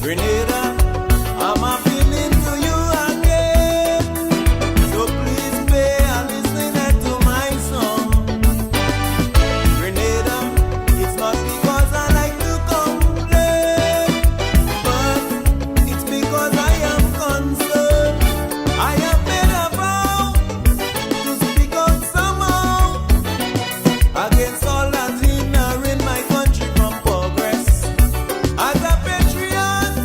Grenada, I'm appealing to you again. So please pay a listening to my song. Grenada, it's not because I like to complain, but it's because I am concerned. I have made a vow to speak up somehow against all that hindering my country from progress. As a patriot,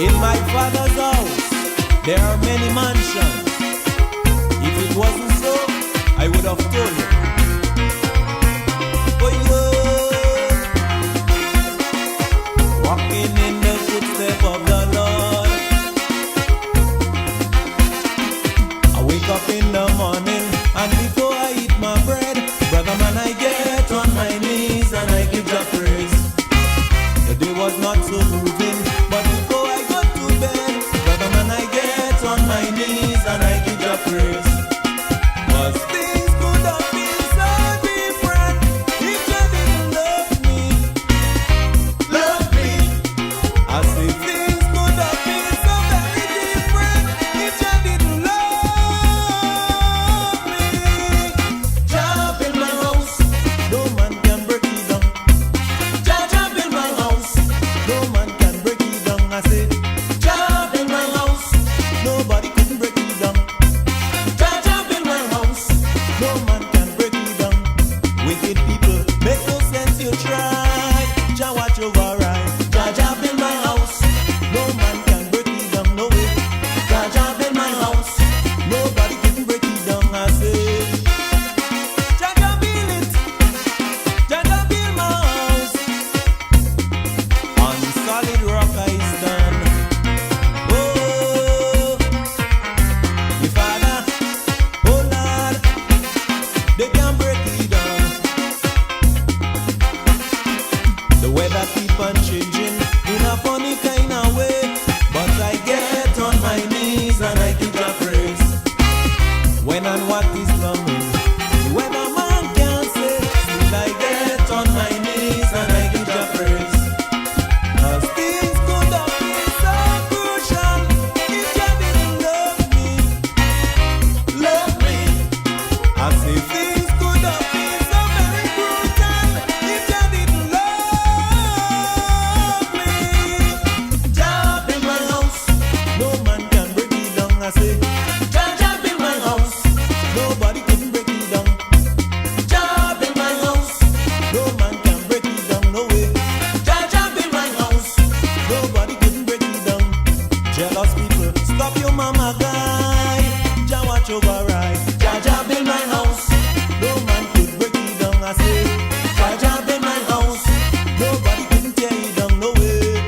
In my father's house, there are many mansions. If it wasn't so, I would have told you. Oh, yeah. Walking in the footsteps of the Lord. I wake up in the morning, and before I eat my bread, brother man, I get on my knees and I give the praise. The day was not so moving, but before I go to bed, brother man, I get on my knees and I give the praise. 'Cause things could have been so different if you didn't love me. Love me. I say things could have been so very different if you didn't love me. Job in my house, no man can break it down. Job in my house, no man can break it down. I say job in my house, nobody can break it down. Job in my house, no man can break it down. Wicked people, make no sense, you try. Jah watch over right. Job in my house, no man can break it down. No way. Job in my house, nobody can break it down. I say Jah build it, Jah build my house. On solid rock I stand. Oh, my Father, oh Lord, they can break it down. The weather keep on changing in a funny kind of way, but I get on my knees and I give the praise. When and what is coming, the weatherman can't say. Still I get on my knees and I give the praise. 'Cause things could have been so crucial if you didn't love me. Love me. I say things could have been so very brutal if you didn't love me. Job in my house, no man can break it down. I say job in my house, nobody can break it down. Job in my house, no man can break it down. No way. Job in my house, nobody can break it down. Jealous people, stop your mama guy. Jah watch over right. Job in my house, no man could break it down. I say job in my house, nobody can tear it down. No way.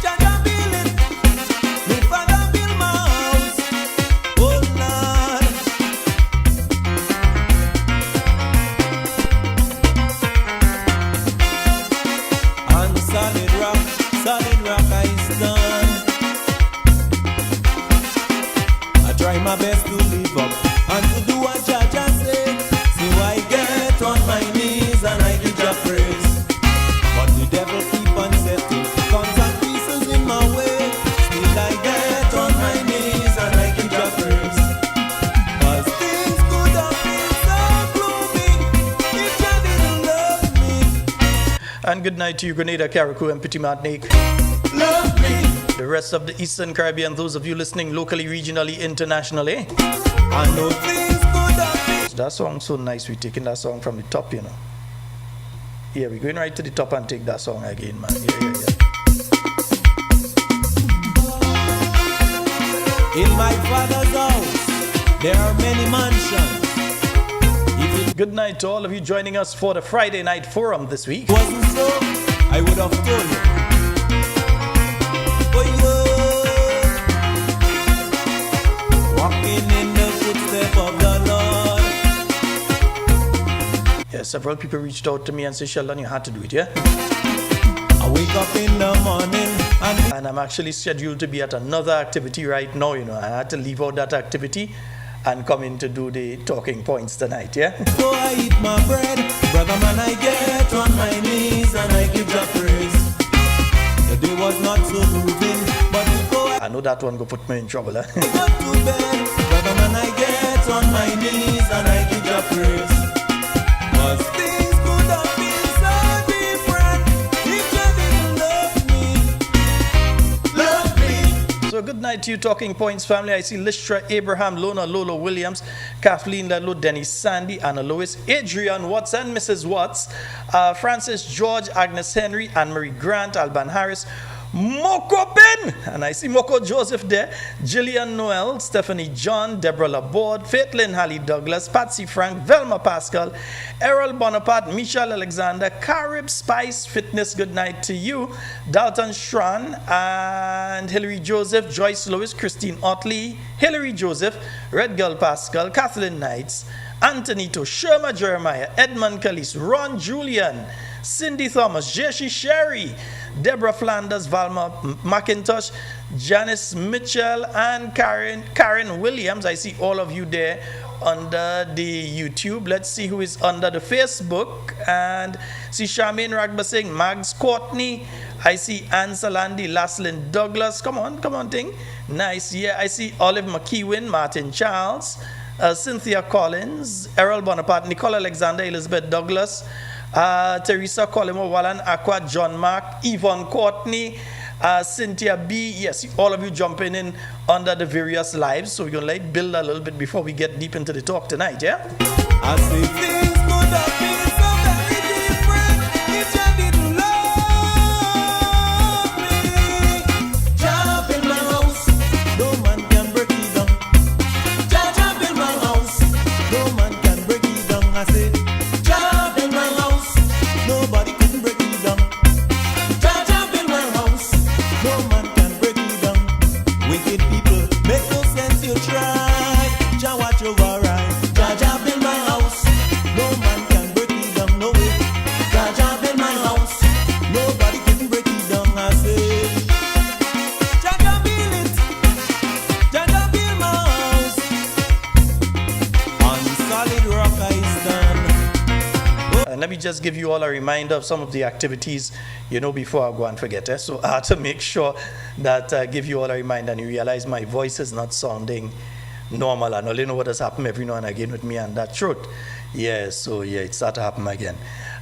Jah build it, my Father build my house. Oh Lord. On solid rock I stand. I try my best to live up and to do what Jah say. So I get on my knees and I give Jah praise. But the devil keep on setting guns and pieces in my way. Still I get on my knees and I give Jah praise. 'Cause things could have been so gloomy if you didn't love me. And good night to you, Grenada, Carriacou, and Petit Martinique. Love me. The rest of the Eastern Caribbean, those of you listening locally, regionally, internationally. I know things could have been. That song so nice, we're taking that song from the top, you know. Yeah, we're going right to the top and take that song again, man. Yeah. In my father's house, there are many mansions. If it Good night to all of you joining us for the Friday night forum this week. wasn't so, I would have told you. Oh, yeah. Walking in the footsteps of the Lord. Yeah, several people reached out to me and said, Sheldon, you had to do it, yeah? I wake up in the morning And I'm actually scheduled to be at another activity right now, you know. I had to leave out that activity and come in to do the talking points tonight, yeah? before I eat my bread, brother man, I get on my knees and I give the praise. The day was not so moving, but before I know that one go put me in trouble, eh? I go to bed, brother man, I get on my knees and I give the praise. 'Cause things could have been so different if you didn't love me. Love me. So good night to you, Talking Points family. I see Listra, Abraham, Lona, Lolo Williams, Kathleen, Lalo, Dennis, Sandy, Anna Lois, Adrian Watts and Mrs. Watts, Francis, George, Agnes Henry, Anne-Marie Grant, Alban Harris, Moko Ben, and I see Moko Joseph there, Gillian Noel, Stephanie John, Deborah Laborde, Faithlin Hallie Douglas, Patsy Frank, Velma Pascal, Errol Bonaparte, Michelle Alexander, Carib Spice Fitness, good night to you, Dalton Shran, and Hilary Joseph, Joyce Lewis, Christine Otley, Hilary Joseph, Red Girl Pascal, Kathleen Knights, Anthony To, Sherma Jeremiah, Edmund Callis, Ron Julian, Cindy Thomas, Jeshi Sherry, Deborah Flanders, Valma McIntosh, Janice Mitchell, and Karen Williams. I see all of you there under the YouTube. Let's see who is under the Facebook. And see Charmaine Ragba saying, Mags Courtney. I see Anne Salandi, Laslin Douglas. Come on, thing. Nice. Yeah, I see Olive McKeown, Martin Charles, Cynthia Collins, Errol Bonaparte, Nicole Alexander, Elizabeth Douglas, Teresa Colimo, Wallan Aqua, John Mark, Yvonne Courtney, Cynthia B. Yes, all of you jumping in under the various lives. So we're going to like build a little bit before we get deep into the talk tonight, yeah? I say things could have been so very different if you didn't love me. Jump in my house, no man can break it down. Jump in my house, no man can break it down. I say, jump in my house, nobody can break it down. Jump in my house, no man can break it down. Wicked people, make no sense, you try. Jah watch over right. Jump in my house, no man can break it down, no way. Jump in my house, nobody can break it down. I say, Jah build it, Jah build my house. On solid rock I stand. And let me just give you all a reminder of some of the activities, before I go and forget. So I had to make sure that I give you all a reminder and you realize my voice is not sounding normal. And only know what has happened every now and again with me and that truth. So it started to happen again.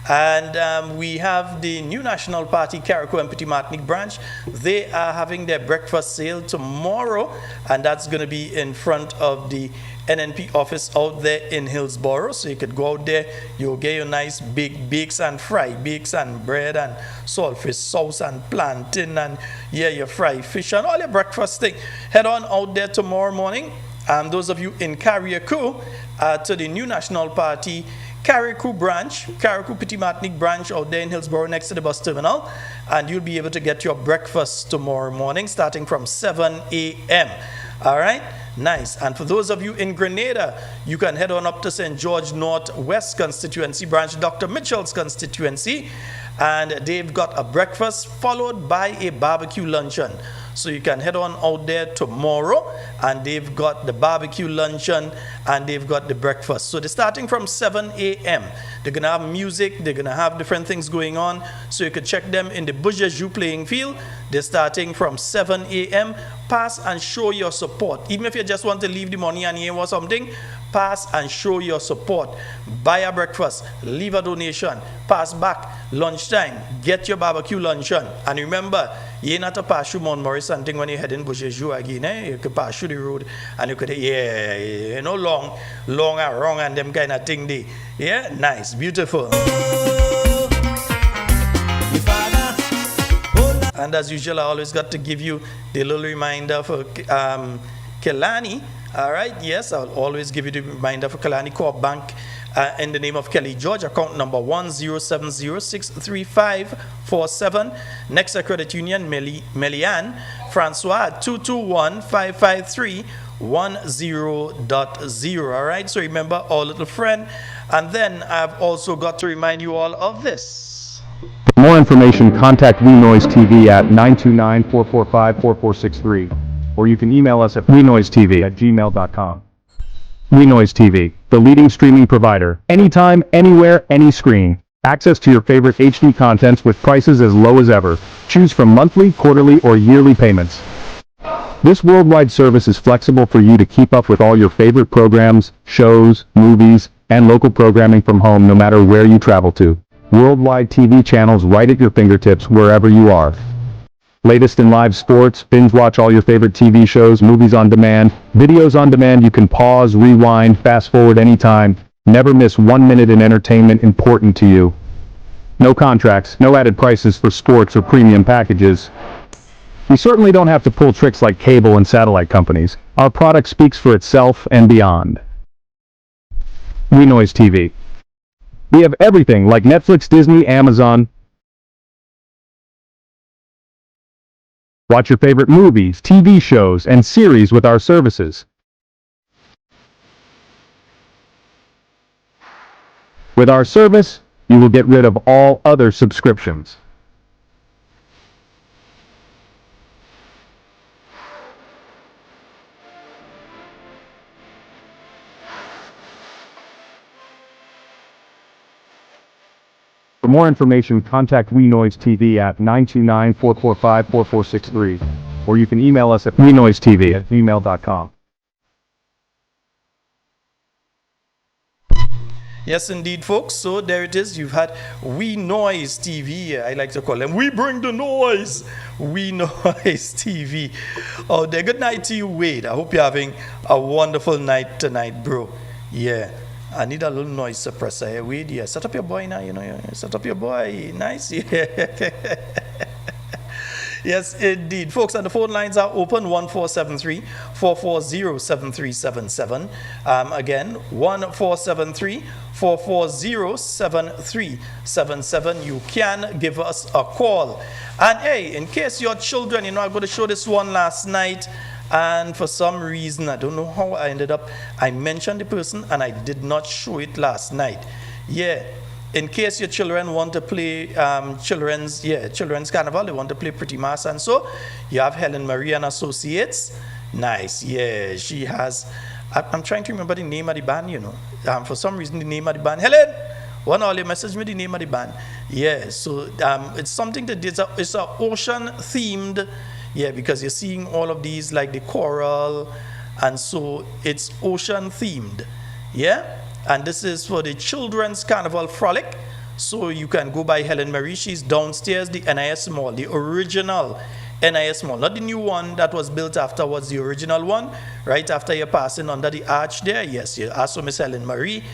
And we have the new National Party, Carriacou and Petit Martinique branch. They are having their breakfast sale tomorrow, and that's going to be in front of the NNP office out there in Hillsborough. So you could go out there, you'll get your nice big bakes and fried bakes and bread and saltfish sauce and plantain and your fried fish and all your breakfast thing. Head on out there tomorrow morning. And those of you in Carriacou, to the new National Party Carriacou branch, Carriacou Petit Martinique branch out there in Hillsborough next to the bus terminal, and you'll be able to get your breakfast tomorrow morning starting from 7 a.m. All right, nice. And for those of you in Grenada, you can head on up to St. George Northwest constituency branch, Dr. Mitchell's constituency, and they've got a breakfast followed by a barbecue luncheon. So you can head on out there tomorrow, and they've got the barbecue luncheon and they've got the breakfast. So they're starting from 7 a.m. They're going to have music, they're going to have different things going on. So you could check them in the Bourgeois playing field. They're starting from 7 a.m. Pass and show your support. Even if you just want to leave the money and here or something, pass and show your support. Buy a breakfast, leave a donation, pass back, lunchtime, get your barbecue luncheon. And remember, you ain't not to pass through Mount Morris and thing when you head in Bourgeois again. You could pass through the road and you could, long and wrong and them kind of thing. Nice, beautiful. And as usual, I always got to give you the little reminder for Kelani. All right, yes, I'll always give you the reminder for Kalani Corp Bank in the name of Kelly George, account number 107063547. Next Credit Union, Melian Francois, 221-553-10.0. All right, so remember our little friend. And then I've also got to remind you all of this. For more information, contact WeNoise TV at 929-445-4463. Or you can email us at wenoisetv@gmail.com. WeNoise TV, the leading streaming provider. Anytime, anywhere, any screen. Access to your favorite HD contents with prices as low as ever. Choose from monthly, quarterly, or yearly payments. This worldwide service is flexible for you to keep up with all your favorite programs, shows, movies, and local programming from home no matter where you travel to. Worldwide TV channels right at your fingertips wherever you are. Latest in live sports, binge watch all your favorite TV shows, movies on demand, videos on demand. You can pause, rewind, fast forward anytime. Never miss 1 minute in entertainment important to you. No contracts, no added prices for sports or premium packages. We certainly don't have to pull tricks like cable and satellite companies. Our product speaks for itself and beyond. WeNoise TV. We have everything like Netflix, Disney, Amazon. Watch your favorite movies, TV shows, and series with our services. With our service, you will get rid of all other subscriptions. For more information, contact WeNoise TV at 929-445-4463, or you can email us at wenoisetv@gmail.com. Yes, indeed, folks. So there it is. You've had WeNoise TV. I like to call them We Bring the Noise. WeNoise TV. Oh, there. Good night to you, Wade. I hope you're having a wonderful night tonight, bro. Yeah. I need a little noise suppressor here, Wade. Yeah, set up your boy now, set up your boy. Nice. Yeah. Yes, indeed. Folks, and the phone lines are open, 1473-440-7377. Again, 1473-440-7377. You can give us a call. And hey, in case your children, I'm going to show this one last night, and for some reason, I don't know how I mentioned the person and I did not show it last night. Yeah. In case your children want to play children's carnival, they want to play Pretty Mass, and so you have Helen Marie and Associates. Nice, yeah, she has. I'm trying to remember the name of the band, for some reason the name of the band. Helen, one all you message me the name of the band. Yeah, so it's something that it's a ocean themed, yeah, because you're seeing all of these like the coral, and so it's ocean themed, yeah. And this is for the Children's Carnival Frolic. So you can go by Helen Marie. She's downstairs, the NIS Mall, the original NIS Mall. Not the new one that was built afterwards, the original one. Right after you're passing under the arch there. Yes, you ask for Miss Helen Marie.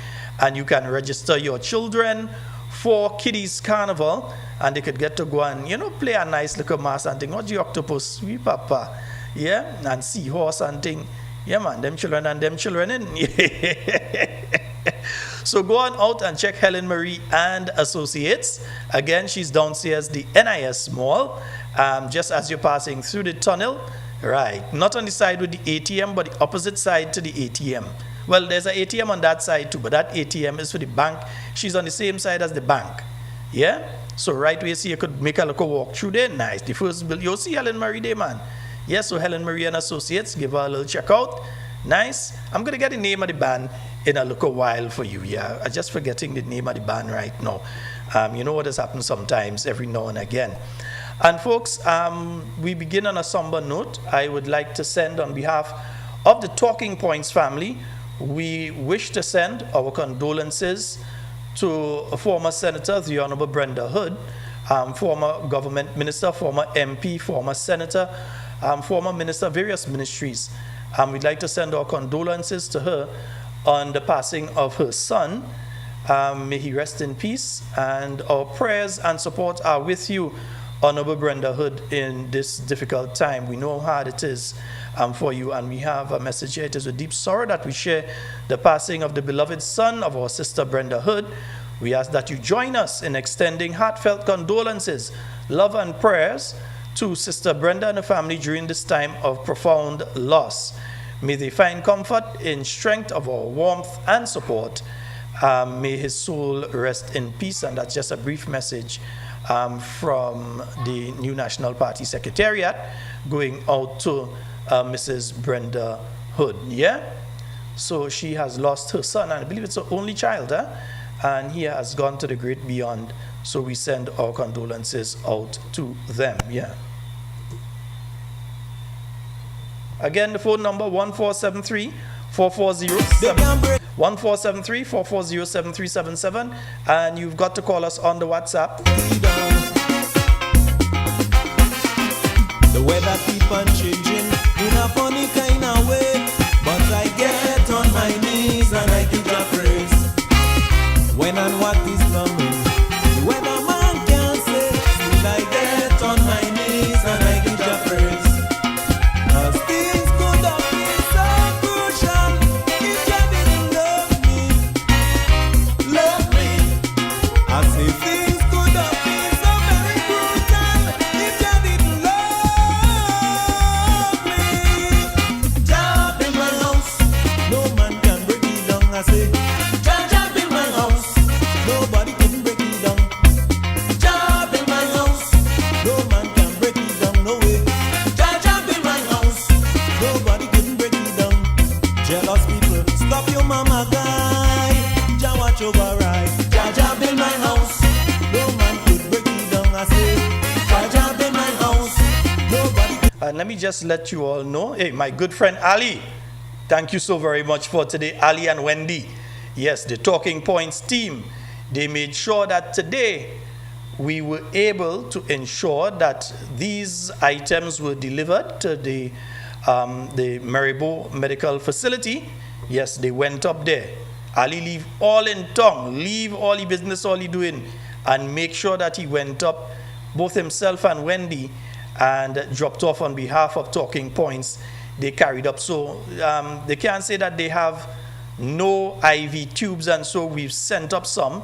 And you can register your children for Kiddies Carnival. And they could get to go and, play a nice little mass and thing. What the octopus, we papa. Yeah, and seahorse and thing. Yeah, man, them children in. So go on out and check Helen Marie and Associates. Again, she's downstairs, the NIS Mall, just as you're passing through the tunnel. Right, not on the side with the ATM, but the opposite side to the ATM. Well, there's an ATM on that side too, but that ATM is for the bank. She's on the same side as the bank. Yeah? So right where you see you could make a little walk through there. Nice. The first bill, you'll see Helen Marie there, man. Yes, so Helen Marie and Associates, give her a little check out. Nice. I'm going to get the name of the band in a little while for you. Yeah, I'm just forgetting the name of the band right now. You know what has happened sometimes, every now and again. And folks, we begin on a somber note. I would like to send on behalf of the Talking Points family, we wish to send our condolences to former Senator, the Honorable Brenda Hood, former government minister, former MP, former senator, former minister, various ministries. We'd like to send our condolences to her on the passing of her son. May he rest in peace, and our prayers and support are with you, Honorable Brenda Hood, in this difficult time. We know how hard it is for you, and we have a message here. It is with deep sorrow that we share the passing of the beloved son of our sister Brenda Hood. We ask that you join us in extending heartfelt condolences, love and prayers to Sister Brenda and the family during this time of profound loss. May they find comfort in strength of our warmth and support. May his soul rest in peace. And that's just a brief message from the new National Party Secretariat going out to Mrs. Brenda Hood. Yeah? So she has lost her son, and I believe it's her only child, and he has gone to the great beyond. So we send our condolences out to them. Yeah. Again, the phone number 1473-440-7377, and you've got to call us on the WhatsApp. The weather keep on changing in a funny kind of way, but I get on my knees and I give a praise. When and what is coming, the weatherman can't say. Still I get on my knees and I give a praise. And let me just let you all know, hey, my good friend Ali, thank you so very much for today, Ali and Wendy. Yes, the Talking Points team, they made sure that today we were able to ensure that these items were delivered to the Maribo Medical Facility. Yes, they went up there. Ali leave all in tongue, leave all the business, all he doing, and make sure that he went up, both himself and Wendy, and dropped off on behalf of Talking Points. They carried up. So they can't say that they have no IV tubes, and so we've sent up some.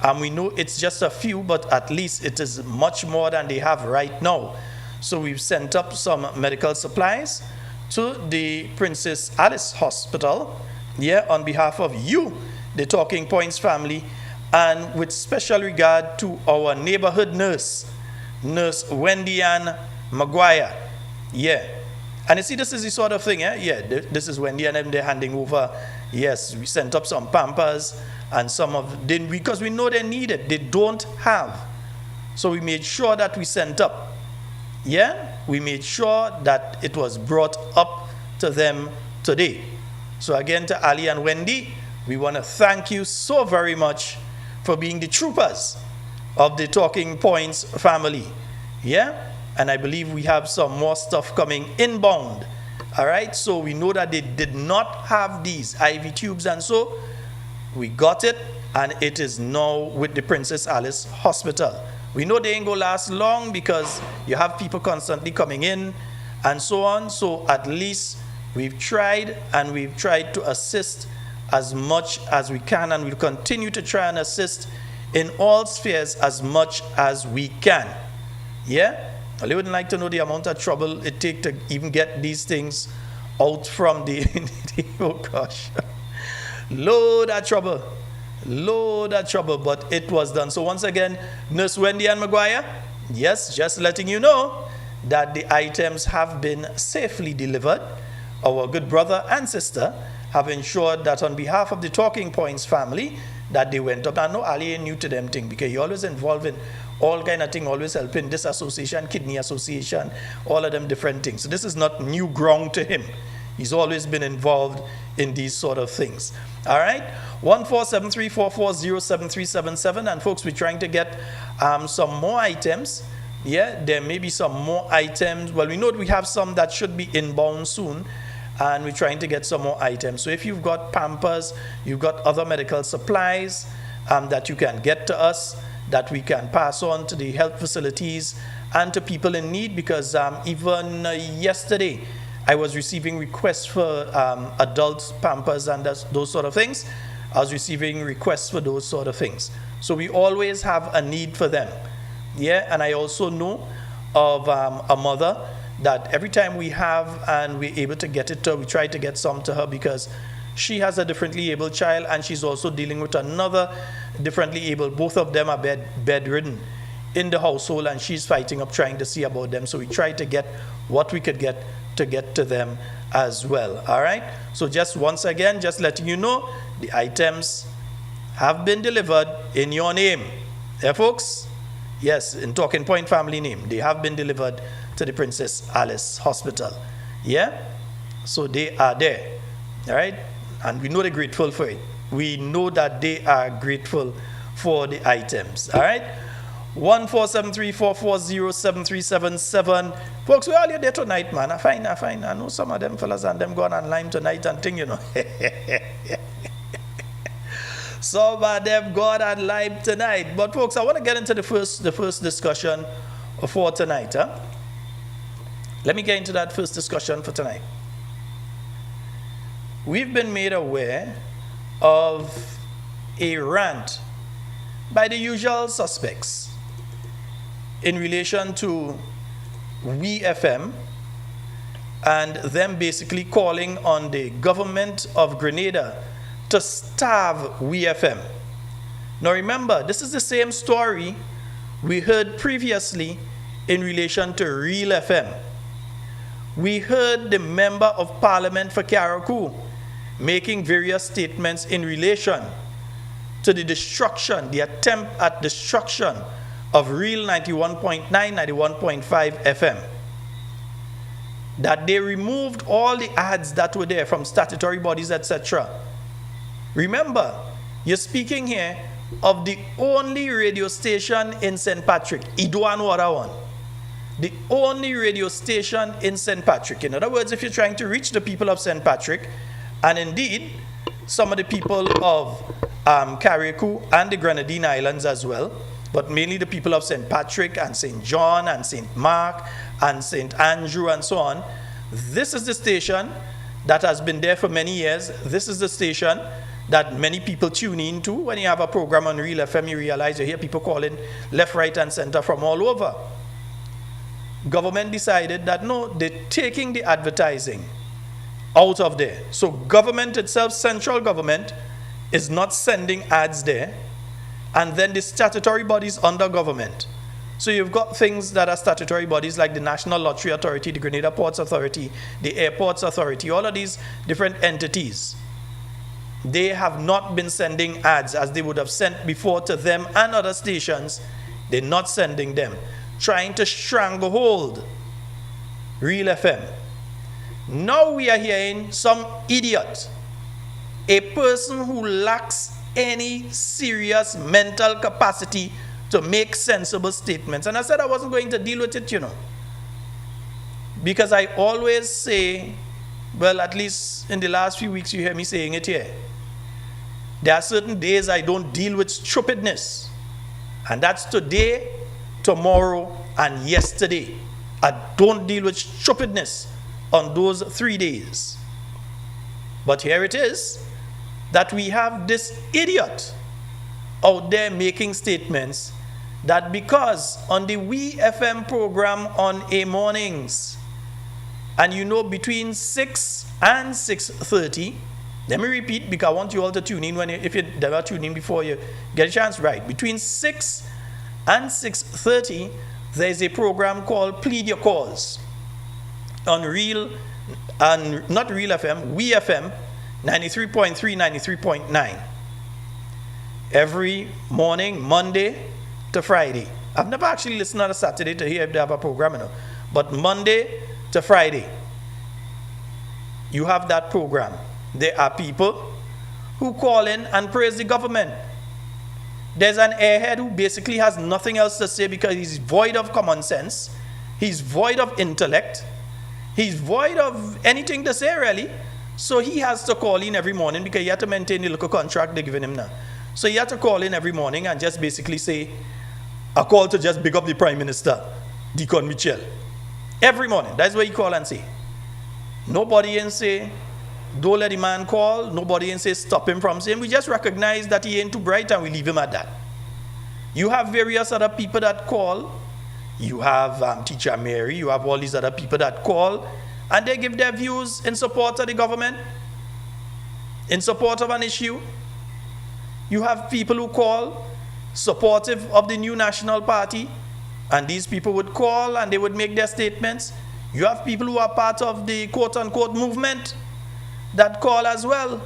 And we know it's just a few, but at least it is much more than they have right now. So we've sent up some medical supplies to the Princess Alice Hospital, on behalf of you, the Talking Points family, and with special regard to our neighborhood nurse, Nurse Wendy Ann Maguire. And you see, this is the sort of thing, this is Wendy and them, they're handing over. Yes, we sent up some Pampers and some of them, because we know they need it. They don't have. So we made sure that we sent up. We made sure that it was brought up to them today. So again, to Ali and Wendy, we want to thank you so very much for being the troopers of the Talking Points family. And I believe we have some more stuff coming inbound. All right, so we know that they did not have these IV tubes, and so we got it, and it is now with the Princess Alice Hospital. We know they ain't gonna last long because you have people constantly coming in and so on. So at least we've tried, and we've tried to assist as much as we can, and we'll continue to try and assist in all spheres as much as we can. I wouldn't like to know the amount of trouble it takes to even get these things out from the oh gosh. Load of trouble, but it was done. So once again, Nurse Wendy Ann Maguire, yes, just letting you know that the items have been safely delivered. Our good brother and sister have ensured that on behalf of the Talking Points family, that they went up. I know Ali ain't new to them thing, because he always involved in all kind of thing, always helping this association, kidney association, all of them different things. So this is not new ground to him. He's always been involved in these sort of things. All right, 14734407377, and folks, we're trying to get some more items. There may be some more items. Well, we know we have some that should be inbound soon, and we're trying to get some more items. So if you've got Pampers, you've got other medical supplies that you can get to us, that we can pass on to the health facilities and to people in need, because even yesterday I was receiving requests for adult Pampers and those sort of things. I was receiving requests for those sort of things. So we always have a need for them. And I also know of a mother that every time we have and we're able to get it to her, we try to get some to her, because she has a differently able child, and she's also dealing with another differently able. Both of them are bedridden in the household, and she's fighting up trying to see about them. So we try to get what we could get to them as well. All right, so just once again, just letting you know, the items have been delivered in your name. Folks, yes, in Talking Point family name, they have been delivered to the Princess Alice Hospital. So they are there. All right, and we know they're grateful for it. We know that they are grateful for the items. All right, 14734407377. Folks, we're all here there tonight, man. I find. I know some of them fellas and them going online tonight and thing, Some of them going online tonight. But folks, I want to get into the first discussion for tonight. Let me get into that first discussion for tonight. We've been made aware of a rant by the usual suspects in relation to We FM, and them basically calling on the government of Grenada to starve We FM. Now remember, this is the same story we heard previously in relation to Real FM. We heard the Member of Parliament for Carriacou making various statements in relation to the destruction, the attempt at destruction of Real 91.9, 91.5 FM. that they removed all the ads that were there from statutory bodies, etc. Remember, you're speaking here of the only radio station in St. Patrick, Idwan Warawan. The only radio station in St. Patrick. In other words, if you're trying to reach the people of St. Patrick, and indeed some of the people of Carriacou and the Grenadine Islands as well, but mainly the people of St. Patrick and St. John and St. Mark and St. Andrew and so on, this is the station that has been there for many years. This is the station that many people tune in to. When you have a program on Real FM, you realize you hear people calling left, right, and center from all over. Government decided that no, they're taking the advertising out of there. So government itself, central government, is not sending ads there. And then the statutory bodies under government. So you've got things that are statutory bodies like the National Lottery Authority, the Grenada Ports Authority, the Airports Authority, all of these different entities. They have not been sending ads as they would have sent before to them and other stations. They're not sending them, trying to stranglehold Real FM. Now we are hearing some idiot, a person who lacks any serious mental capacity to make sensible statements. And I said I wasn't going to deal with it, you know, because I always say, well, at least in the last few weeks you hear me saying it here, there are certain days I don't deal with stupidness, and that's today, tomorrow, and yesterday. I don't deal with stupidness on those 3 days. But here it is that we have this idiot out there making statements that because on the We FM program on A mornings, and you know between 6 and 6:30, let me repeat because I want you all to tune in if you never tune in before you get a chance, right? Between 6 and 6:30, there's a program called Plead Your Cause on Real, and not Real FM, We FM, 93.3, 93.9. Every morning, Monday to Friday. I've never actually listened on a Saturday to hear if they have a program, you know, but Monday to Friday, you have that program. There are people who call in and praise the government. There's an airhead who basically has nothing else to say because he's void of common sense, he's void of intellect, he's void of anything to say really. So he has to call in every morning because he had to maintain the local contract they're giving him now. So he had to call in every morning and just basically say, a call to just big up the Prime Minister, Deacon Mitchell. Every morning, that's what he call and say. Nobody in say, don't let the man call. Nobody in say, stop him from saying. We just recognize that he ain't too bright and we leave him at that. You have various other people that call. You have Teacher Mary. You have all these other people that call. And they give their views in support of the government, in support of an issue. You have people who call supportive of the new National Party, and these people would call and they would make their statements. You have people who are part of the quote-unquote movement that call as well,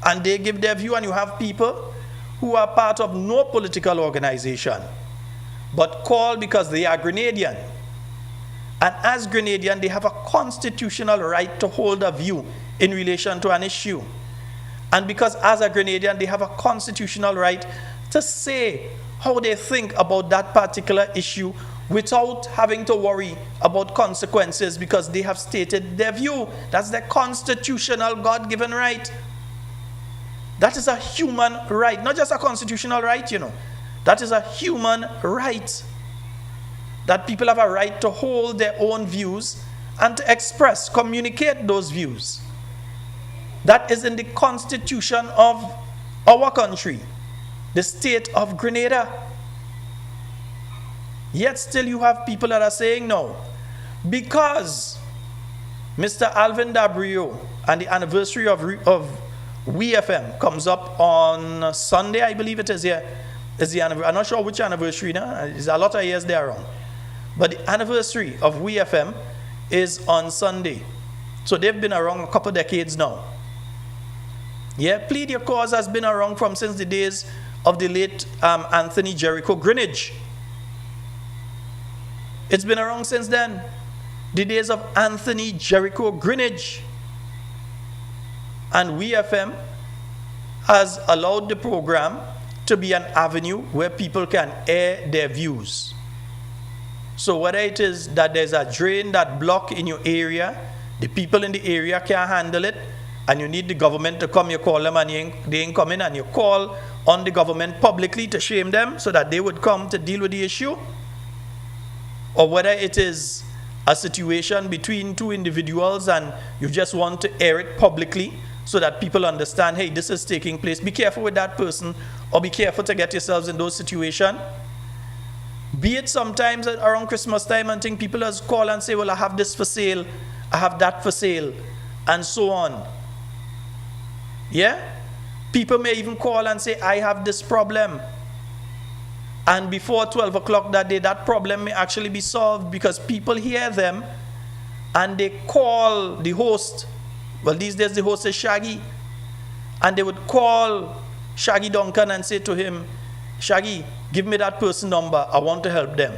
and they give their view. And you have people who are part of no political organization, but call because they are Grenadian. And as Grenadian, they have a constitutional right to hold a view in relation to an issue. And because as a Grenadian, they have a constitutional right to say how they think about that particular issue without having to worry about consequences because they have stated their view. That's their constitutional God-given right. That is a human right, not just a constitutional right, you know. That is a human right. That people have a right to hold their own views and to express, communicate those views. That is in the constitution of our country, the state of Grenada. Yet still you have people that are saying no. Because Mr. Alvin Dabrio and the anniversary of We FM comes up on Sunday, I believe it is here. I'm not sure which anniversary now. There's a lot of years there around. But the anniversary of We FM is on Sunday. So they've been around a couple decades now. Yeah, Plead Your Cause has been around since the days of the late Anthony Jericho Greenidge. It's been around since then. the days of Anthony Jericho Greenwich. And WeFM has allowed the program to be an avenue where people can air their views. So whether it is that there's a drain that block in your area, the people in the area can't handle it, and you need the government to come, you call them and they ain't coming, and you call on the government publicly to shame them so that they would come to deal with the issue. Or whether it is a situation between two individuals and you just want to air it publicly so that people understand, hey, this is taking place. Be careful with that person, or be careful to get yourselves in those situations. Be it sometimes around Christmas time and think people just call and say, well, I have this for sale, I have that for sale, and so on. Yeah? People may even call and say, I have this problem. And before 12 o'clock that day, that problem may actually be solved because people hear them and they call the host. Well, these days the host is Shaggy. And they would call Shaggy Duncan and say to him, Shaggy, give me that person number, I want to help them.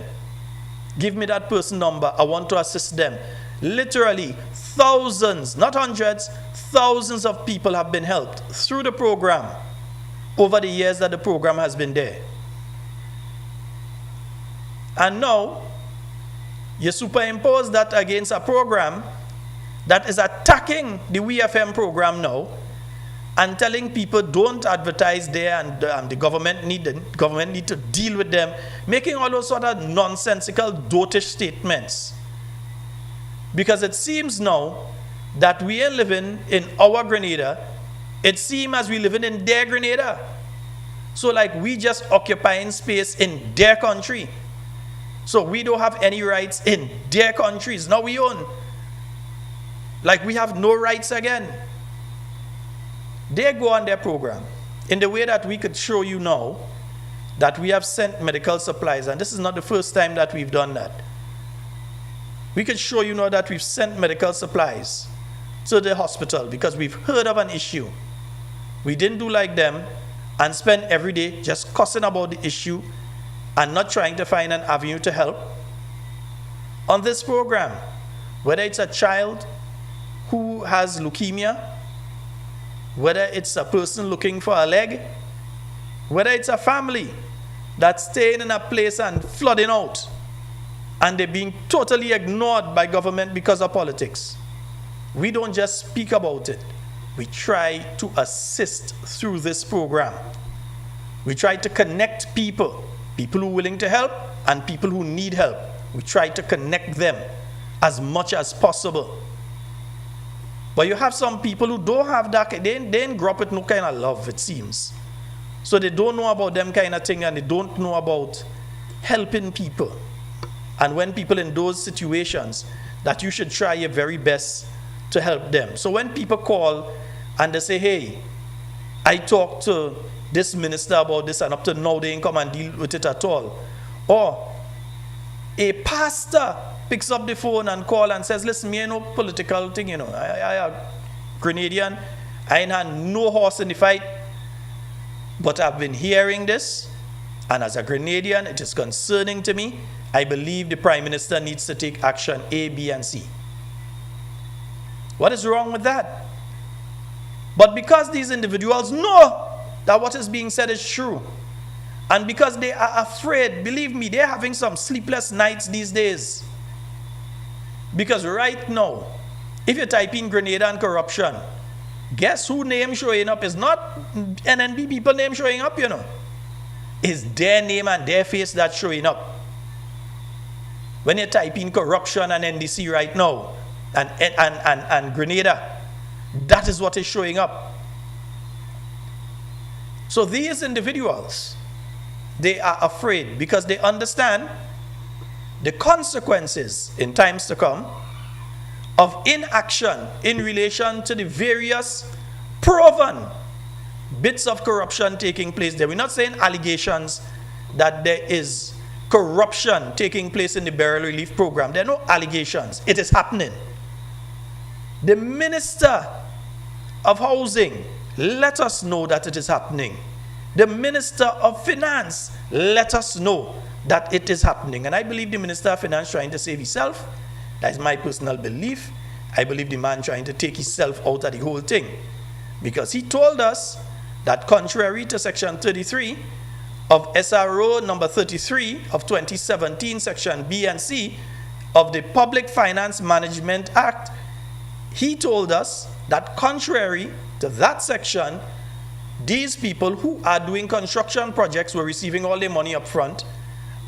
Give me that person number, I want to assist them. Literally, thousands, not hundreds, thousands of people have been helped through the program over the years that the program has been there. And now, you superimpose that against a program that is attacking the WeFM program now and telling people don't advertise there, and the government need to deal with them, making all those sort of nonsensical, dotish statements. Because it seems now that we are living in our Grenada, it seems as we living in their Grenada. So like we just occupying space in their country. So we don't have any rights in their countries. Now we own. Like we have no rights again. They go on their program in the way that we could show you now that we have sent medical supplies, and this is not the first time that we've done that. We could show you now that we've sent medical supplies to the hospital because we've heard of an issue. We didn't do like them and spend every day just cussing about the issue and not trying to find an avenue to help. On this program, whether it's a child who has leukemia, whether it's a person looking for a leg, whether it's a family that's staying in a place and flooding out, and they're being totally ignored by government because of politics. We don't just speak about it. We try to assist through this program. We try to connect people who are willing to help and people who need help. We try to connect them as much as possible. But you have some people who don't have that, they didn't grow up with no kind of love, it seems. So they don't know about them kind of thing, and they don't know about helping people. And when people in those situations, that you should try your very best to help them. So when people call and they say, hey, I talked to this minister about this, and up to now they ain't come and deal with it at all. Or a pastor picks up the phone and call and says, listen, me ain't no political thing, you know. I a Grenadian. I ain't had no horse in the fight. But I've been hearing this, and as a Grenadian, it is concerning to me. I believe the Prime Minister needs to take action A, B, and C. What is wrong with that? But because these individuals know that what is being said is true, and because they are afraid, believe me, they're having some sleepless nights these days. Because right now, if you type in Grenada and corruption, guess who name showing up is not NNB people name showing up, you know. It's their name and their face that's showing up. When you type in corruption and NDC right now, and Grenada, that is what is showing up. So these individuals, they are afraid because they understand the consequences in times to come of inaction in relation to the various proven bits of corruption taking place there. We're not saying allegations that there is corruption taking place in the burial relief program. There are no allegations. It is happening. The Minister of Housing let us know that it is happening. The Minister of Finance let us know that it is happening. And I believe the Minister of Finance trying to save himself That's my personal belief. I believe the man trying to take himself out of the whole thing. Because he told us that contrary to Section 33 of SRO number 33 of 2017, Section B and C of the Public Finance Management Act, he told us that contrary to that section, these people who are doing construction projects were receiving all their money up front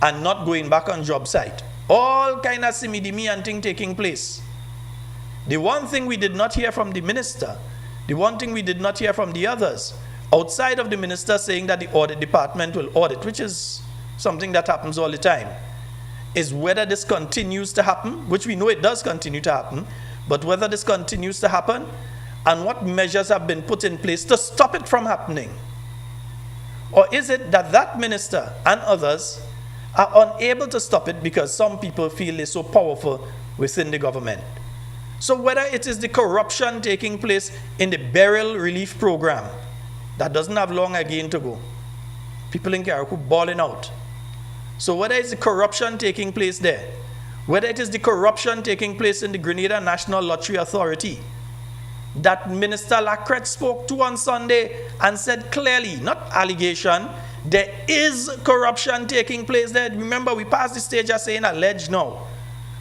and not going back on job site. All kind of simidimi and thing taking place. The one thing we did not hear from the minister, the one thing we did not hear from the others, outside of the minister saying that the audit department will audit, which is something that happens all the time, is whether this continues to happen, which we know it does continue to happen, but whether this continues to happen and what measures have been put in place to stop it from happening. Or is it that that minister and others are unable to stop it because some people feel they're so powerful within the government? So whether it is the corruption taking place in the burial relief program, that doesn't have long again to go. People in Carriacou balling out. So whether it's the corruption taking place there, whether it is the corruption taking place in the Grenada National Lottery Authority, that Minister Lacrette spoke to on Sunday and said clearly, not allegation, there is corruption taking place there. Remember, we passed the stage of saying alleged now.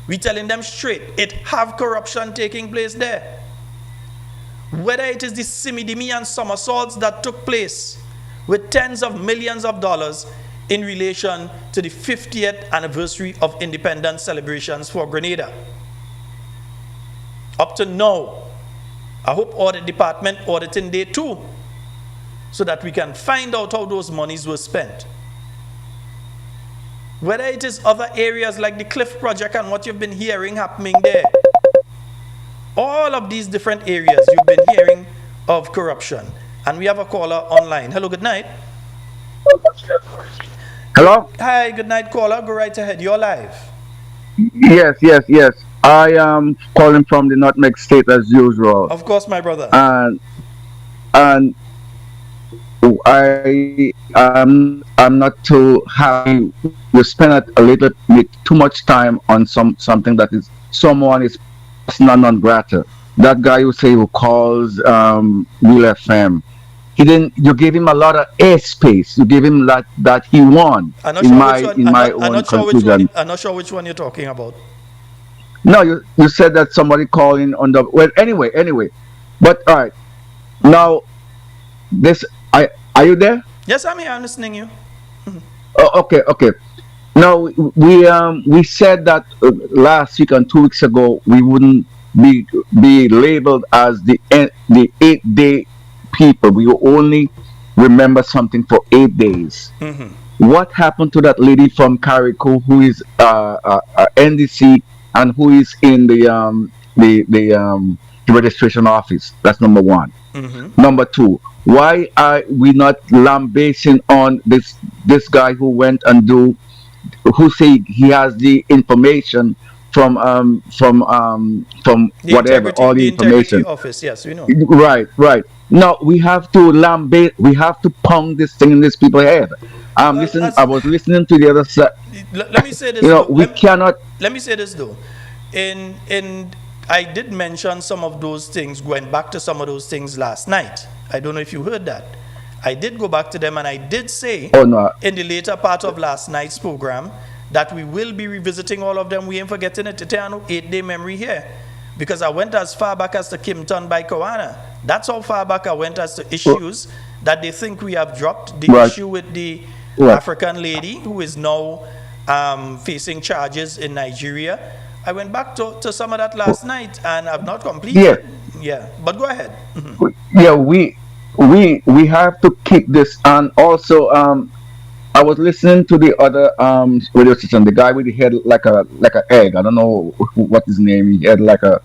We telling them straight, it have corruption taking place there. Whether it is the simidimi and somersaults that took place with tens of millions of dollars in relation to the 50th anniversary of independence celebrations for Grenada. Up to now, I hope audit department auditing day 2 so that we can find out how those monies were spent. Whether it is other areas like the Cliff Project and what you've been hearing happening there. All of these different areas you've been hearing of corruption. And we have a caller online. Hello, good night. Hello? Hi, good night, caller. Go right ahead. You're live. Yes. I am calling from the Nutmeg State as usual. Of course, my brother. And I'm not too happy. You spend a little bit too much time on something that is someone is non grata. That guy who calls Real FM. You gave him a lot of airspace. You gave him that he won. I'm not sure which one you're talking about. No, you said that somebody calling on the anyway. But all right. Now are you there? Yes, I'm here. I'm listening to you. Oh, okay. Now we said that last week and 2 weeks ago we wouldn't be labeled as the 8-day people. We will only remember something for 8 days. Mm-hmm. What happened to that lady from Carriacou who is NDC and who is in the registration office? That's number one. Mm-hmm. Number two, why are we not lambasting on this guy who went and who say he has the information from whatever, all the information. Office, yes, we know. Right. Now we have to lambast. We have to pound this thing in these people's head. I was listening to the other side. Let me say this. Let me say this though. I did mention some of those things, going back to some of those things last night. I don't know if you heard that. I did go back to them and I did say in the later part of last night's program that we will be revisiting all of them. We ain't forgetting it. It's an 8-day memory here. Because I went as far back as the Kimpton by Kawana. That's how far back I went as to issues that they think we have dropped. The issue with the African lady who is now facing charges in Nigeria. I went back to some of that last night and I've not completed. Yeah. But go ahead. Mm-hmm. Yeah, we have to keep this. And also I was listening to the other radio station, the guy with the head like a egg. I don't know what his name. He had like a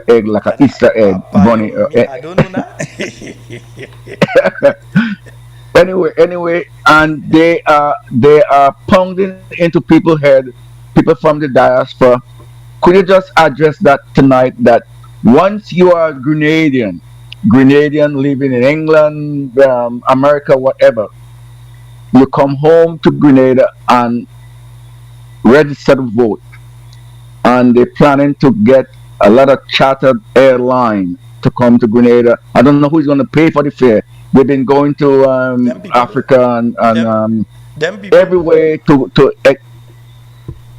egg, like an Easter egg bunny. I don't know that. Anyway, and they are pounding into people's head, people from the diaspora. Could you just address that tonight? That once you are a Grenadian living in England, America, whatever, you come home to Grenada and register to vote. And and they're planning to get a lot of chartered airline to come to Grenada. I don't know who's going to pay for the fare. They've been going to Them people, Africa and them, them people, everywhere to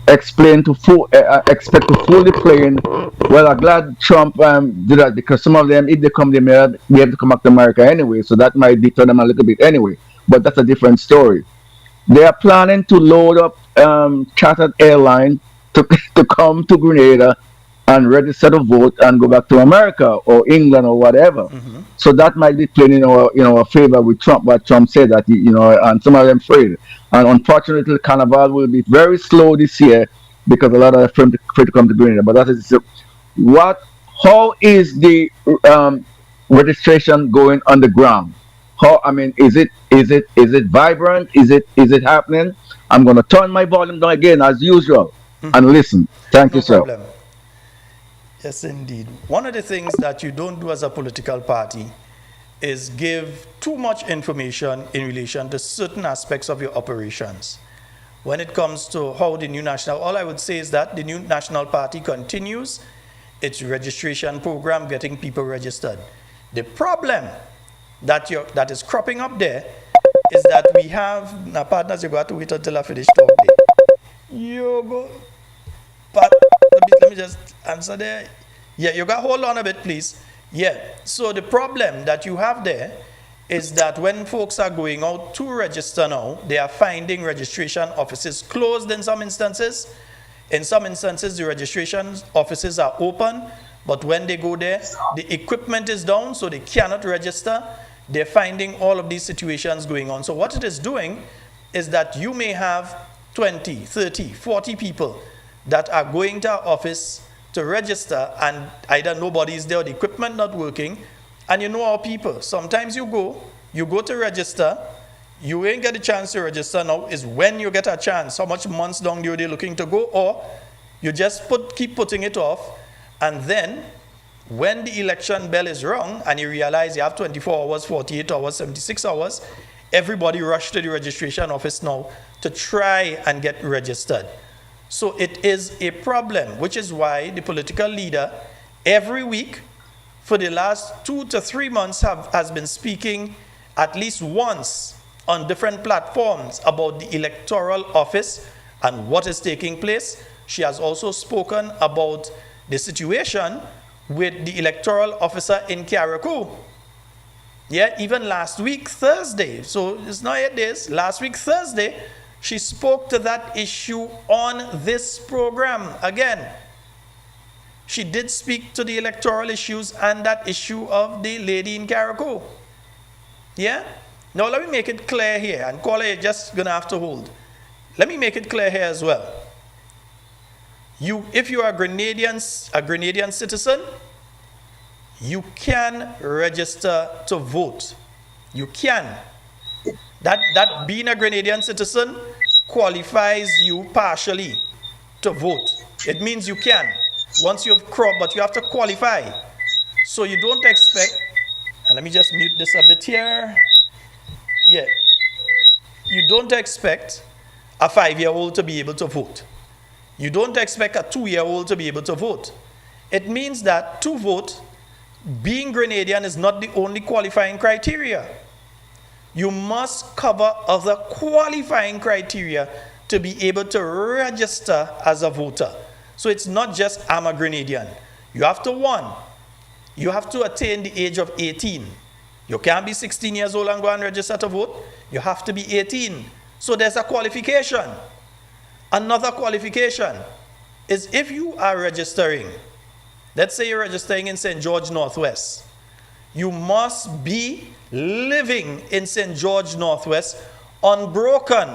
explain to expect to fully playing. Well, I'm glad Trump did that, because some of them, if they come, they may not be able to come back to America anyway. So that might deter them a little bit anyway. But that's a different story. They are planning to load up chartered airline to to come to Grenada and register to vote and go back to America or England or whatever. So that might be playing in our favor with Trump. What Trump said that and some of them afraid. And unfortunately, Carnival will be very slow this year because a lot of them afraid to come to Grenada. But that is what. How is the registration going on the ground? How, I mean, is it vibrant? Is it happening? I'm going to turn my volume down again as usual and listen. Thank you, no sir. problem. Yes, indeed. One of the things that you don't do as a political party is give too much information in relation to certain aspects of your operations. When it comes to how the new national, all I would say is that the new national party continues its registration program, getting people registered. The problem that is cropping up there is that we have, now partners, you got to wait until I finish talking. You go, but let me just answer there. Yeah, you got to hold on a bit, please. Yeah, so the problem that you have there is that when folks are going out to register now, they are finding registration offices closed in some instances. In some instances, the registration offices are open, but when they go there, the equipment is down, so they cannot register. They're finding all of these situations going on. So what it is doing is that you may have 20, 30, 40 people that are going to our office to register, and either nobody is there or the equipment not working. And you know our people. Sometimes you go to register, you ain't get a chance to register now, is when you get a chance. How much months down you're looking to go, or you just keep putting it off, and then when the election bell is rung and you realize you have 24 hours, 48 hours, 76 hours, everybody rush to the registration office now to try and get registered. So it is a problem, which is why the political leader every week for the last 2 to 3 months has been speaking at least once on different platforms about the electoral office and what is taking place. She has also spoken about the situation with the electoral officer in Carriacou. Yeah, even last week, Thursday, so it's not 8 days, last week, Thursday, she spoke to that issue on this program. Again, she did speak to the electoral issues and that issue of the lady in Carriacou. Yeah? Now let me make it clear here, and Caller, you're just going to have to hold. Let me make it clear here as well. If you are a Grenadian citizen, you can register to vote. You can. That being a Grenadian citizen qualifies you partially to vote. It means you can. Once you've cropped, but you have to qualify. So you don't expect, and let me just mute this a bit here. Yeah. You don't expect a 5-year-old to be able to vote. You don't expect a 2-year-old to be able to vote. It means that to vote, being Grenadian is not the only qualifying criteria. You must cover other qualifying criteria to be able to register as a voter. So it's not just I'm a Grenadian. You have to, you have to attain the age of 18. You can't be 16 years old and go and register to vote. You have to be 18. So there's a qualification. Another qualification is if you are registering, let's say you're registering in St. George Northwest, you must be living in St. George Northwest unbroken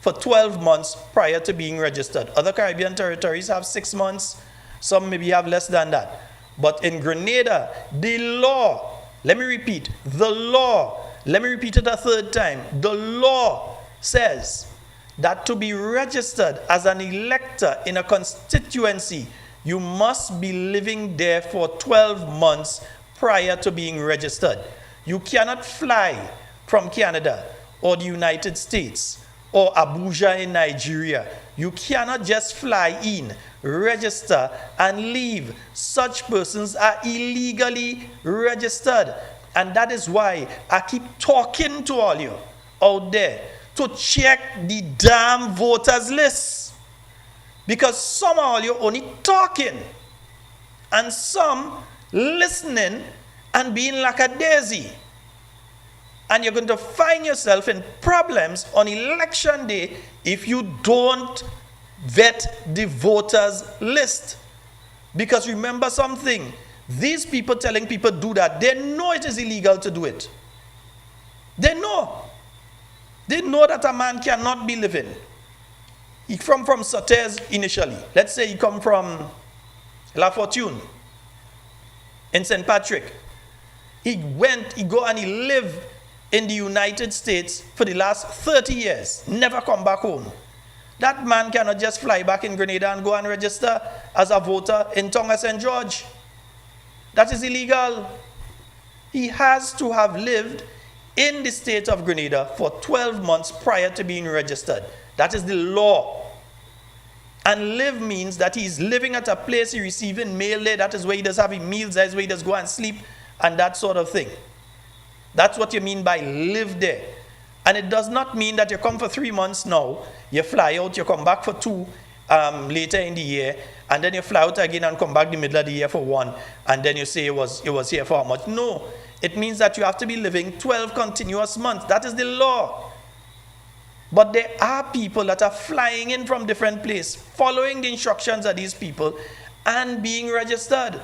for 12 months prior to being registered. Other Caribbean territories have 6 months, some maybe have less than that. But in Grenada, the law, let me repeat, the law, let me repeat it a third time, the law says that to be registered as an elector in a constituency, you must be living there for 12 months prior to being registered. You cannot fly from Canada or the United States or Abuja in Nigeria. You cannot just fly in register, and leave. Such persons are illegally registered. And that is why I keep talking to all you out there to check the damn voters list. Because some of all you only talking and some listening and being like a daisy. And you're going to find yourself in problems on election day if you don't vet the voters list. Because remember something, these people telling people do that, they know it is illegal to do it. They know. They know that a man cannot be living. He come from Sautez initially. Let's say he come from La Fortune in St. Patrick. He go and he lived in the United States for the last 30 years, never come back home. That man cannot just fly back in Grenada and go and register as a voter in Tonga St. George. That is illegal. He has to have lived in the state of Grenada for 12 months prior to being registered. That is the law. And live means that he's living at a place, he receiving mail there, that is where he does have his meals, that is where he does go and sleep, and that sort of thing. That's what you mean by live there. And it does not mean that you come for 3 months now, you fly out, you come back for 2 later in the year, and then you fly out again and come back the middle of the year for 1, and then you say it was here for how much? No, it means that you have to be living 12 continuous months. That is the law. But there are people that are flying in from different places, following the instructions of these people, and being registered.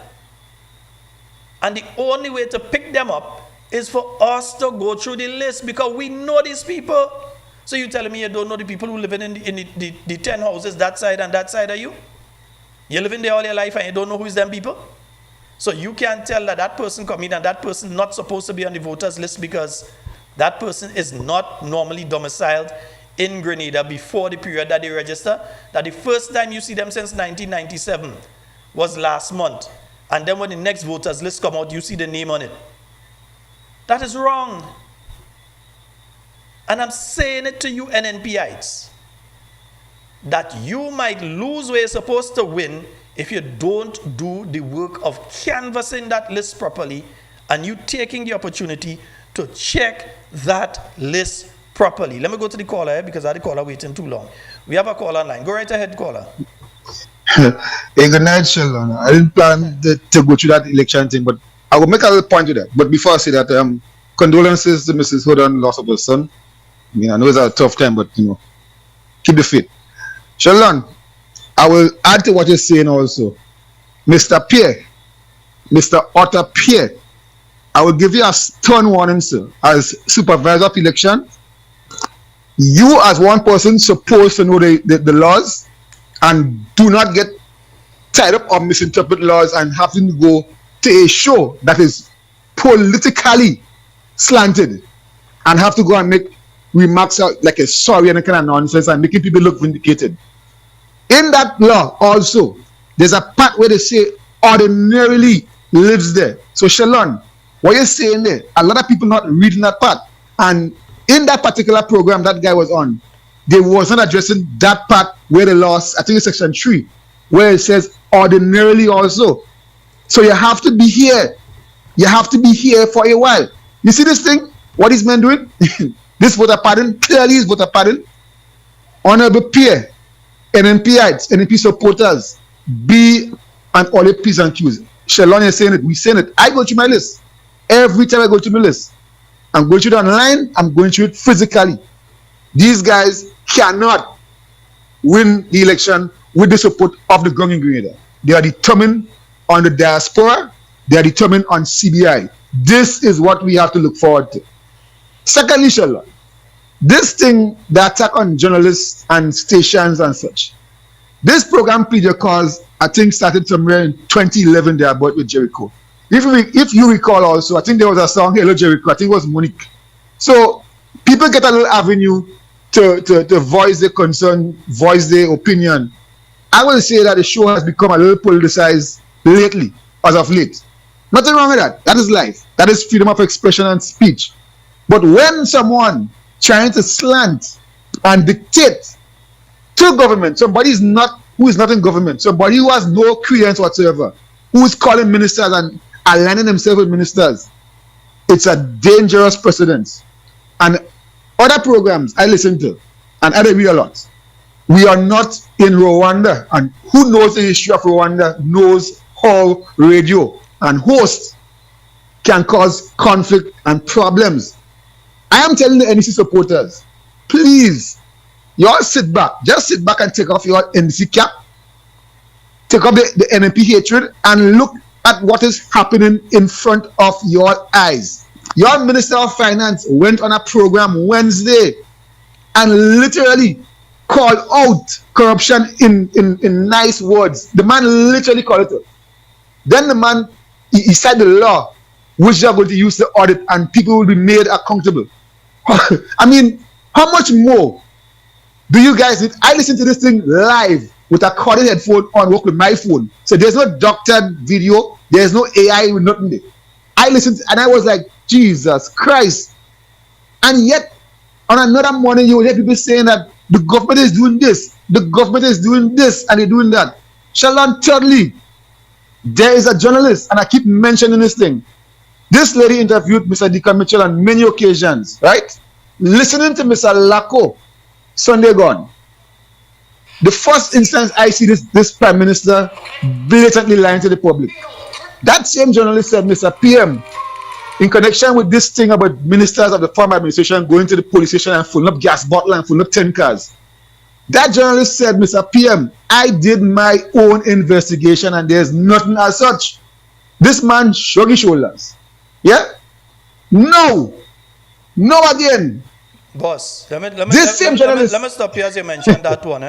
And the only way to pick them up is for us to go through the list, because we know these people. So you telling me you don't know the people who live in the 10 houses that side and that side of you? You living there all your life and you don't know who is them people? So you can't tell that that person come in and that person not supposed to be on the voters list because that person is not normally domiciled in Grenada before the period that they register. That the first time you see them since 1997 was last month. And then when the next voters list come out, you see the name on it. That is wrong. And I'm saying it to you NNPites, that you might lose where you're supposed to win if you don't do the work of canvassing that list properly and you taking the opportunity to check that list properly. Let me go to the caller here because I had the caller waiting too long. We have a caller online. Go right ahead, caller. Hey, good night, Sheldon. I didn't plan to go through that election thing, but I will make a little point to that. But before I say that, condolences to Mrs. Hodan, loss of her son. I mean, I know it's a tough time, but keep the faith. Sheldon, I will add to what you're saying also. Mr. Pierre, Mr. Otter Pierre, I will give you a stern warning, sir. As supervisor of election, you as one person supposed to know the laws and do not get tied up or misinterpret laws and having to go to a show that is politically slanted and have to go and make remarks out like a sorry and a kind of nonsense and making people look vindicated. In that law also, there's a part where they say ordinarily lives there. So Sheldon, what you're saying there, a lot of people not reading that part. And in that particular program that guy was on, they was not addressing that part where the law, I think it's section 3, where it says ordinarily also. So you have to be here. You have to be here for a while. You see this thing? What is men doing? This voter pardon, clearly is voter pardon. Honorable Pierre, NNPites, NNP supporters, be on all your P's and Q's. Sheldon is saying it, we saying it. I go through my list. Every time I go through my list, I'm going through it online, I'm going through it physically. These guys cannot win the election with the support of the ground in Grenada. They are determined on the diaspora, they are determined on CBI. This is what we have to look forward to. Secondly, Sheldon, this thing, the attack on journalists and stations and such, this program, because I think started somewhere in 2011 there about with Jericho. If you recall also, I think there was a song, Hello Jericho, I think it was Monique. So people get a little avenue to voice their concern, voice their opinion. I will say that the show has become a little politicized lately, as of late. Nothing wrong with that. That is life. That is freedom of expression and speech. But when someone trying to slant and dictate to government, somebody is not who is not in government, somebody who has no credence whatsoever, who is calling ministers and aligning himself with ministers, it's a dangerous precedent. And other programs I listen to, and I read a lot, we are not in Rwanda, and who knows the history of Rwanda knows how radio and hosts can cause conflict and problems. I am telling the NDC supporters, please, you all sit back. Just sit back and take off your NDC cap, take off the NMP hatred, and look at what is happening in front of your eyes. Your Minister of Finance went on a program Wednesday and literally called out corruption in nice words. The man literally called it out. Then the man, he said the law, which they are going to use to audit, and people will be made accountable. I mean, how much more do you guys need? I listen to this thing live with a corded headphone on, work with my phone. So there's no doctored video, there's no AI with nothing there. I listened and I was like, Jesus Christ. And yet, on another morning, you will hear people saying that the government is doing this, the government is doing this, and they're doing that. Sheldon, thirdly, there is a journalist, and I keep mentioning this thing. This lady interviewed Mr. Deacon Mitchell on many occasions, right? Listening to Mr. Lako, Sunday gone. The first instance I see this Prime Minister blatantly lying to the public. That same journalist said, Mr. PM, in connection with this thing about ministers of the former administration going to the police station and filling up gas bottle and filling up 10 cars. That journalist said, Mr. PM, I did my own investigation and there's nothing as such. This man shrugged his shoulders. Yeah? No again. Boss, let me stop you as you mentioned that one.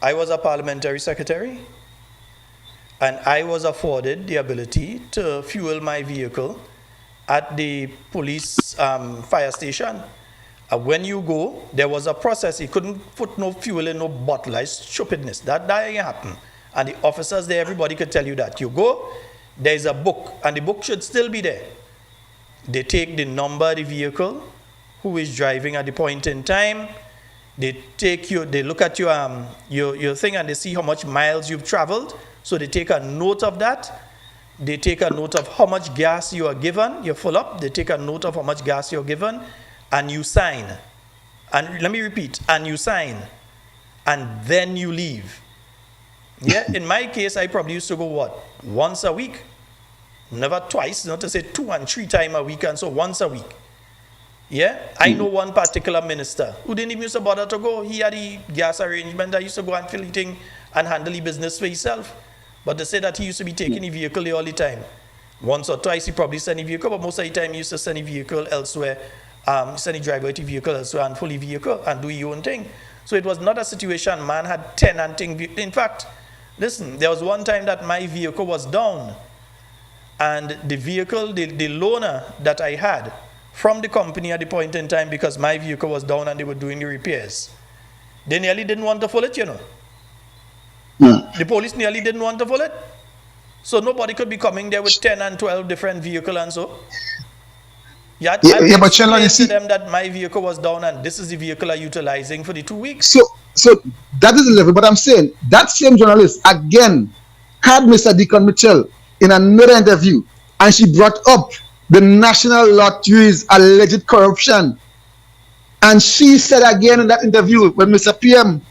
I was a parliamentary secretary, and I was afforded the ability to fuel my vehicle at the police fire station. When you go, there was a process. You couldn't put no fuel in no bottle. It's stupidness. That didn't happen. And the officers there, everybody could tell you that. You go, there's a book, and the book should still be there. They take the number of the vehicle, who is driving at the point in time. They take you, they look at your thing, and they see how much miles you've traveled. So they take a note of that. They take a note of how much gas you are given. You fill up. They take a note of how much gas you're given, and you sign. And let me repeat, and you sign. And then you leave. Yeah, in my case, I probably used to go, what, once a week? Never twice, not to say 2 and 3 times a week, and so once a week. Yeah, I know one particular minister who didn't even used to bother to go. He had the gas arrangement that used to go and fill eating and handle the business for himself. But they say that he used to be taking the vehicle there all the time. Once or twice he probably sent the vehicle, but most of the time he used to send the vehicle elsewhere, send the driver to the vehicle elsewhere and pull the vehicle and do his own thing. So it was not a situation man had tenanting. In fact, listen, there was one time that my vehicle was down, and the vehicle, the loaner that I had from the company at the point in time, because my vehicle was down and they were doing the repairs, they nearly didn't want to pull it, you know. The police nearly didn't want to pull it. So nobody could be coming there with 10 and 12 different vehicles and so. But Sheldon, you see them that my vehicle was down and this is the vehicle I'm utilizing for the 2 weeks. So that is the level. But I'm saying that same journalist again had Mr. Deacon Mitchell in another interview, and she brought up the National Lottery's alleged corruption. And she said again in that interview, when Mr. PM,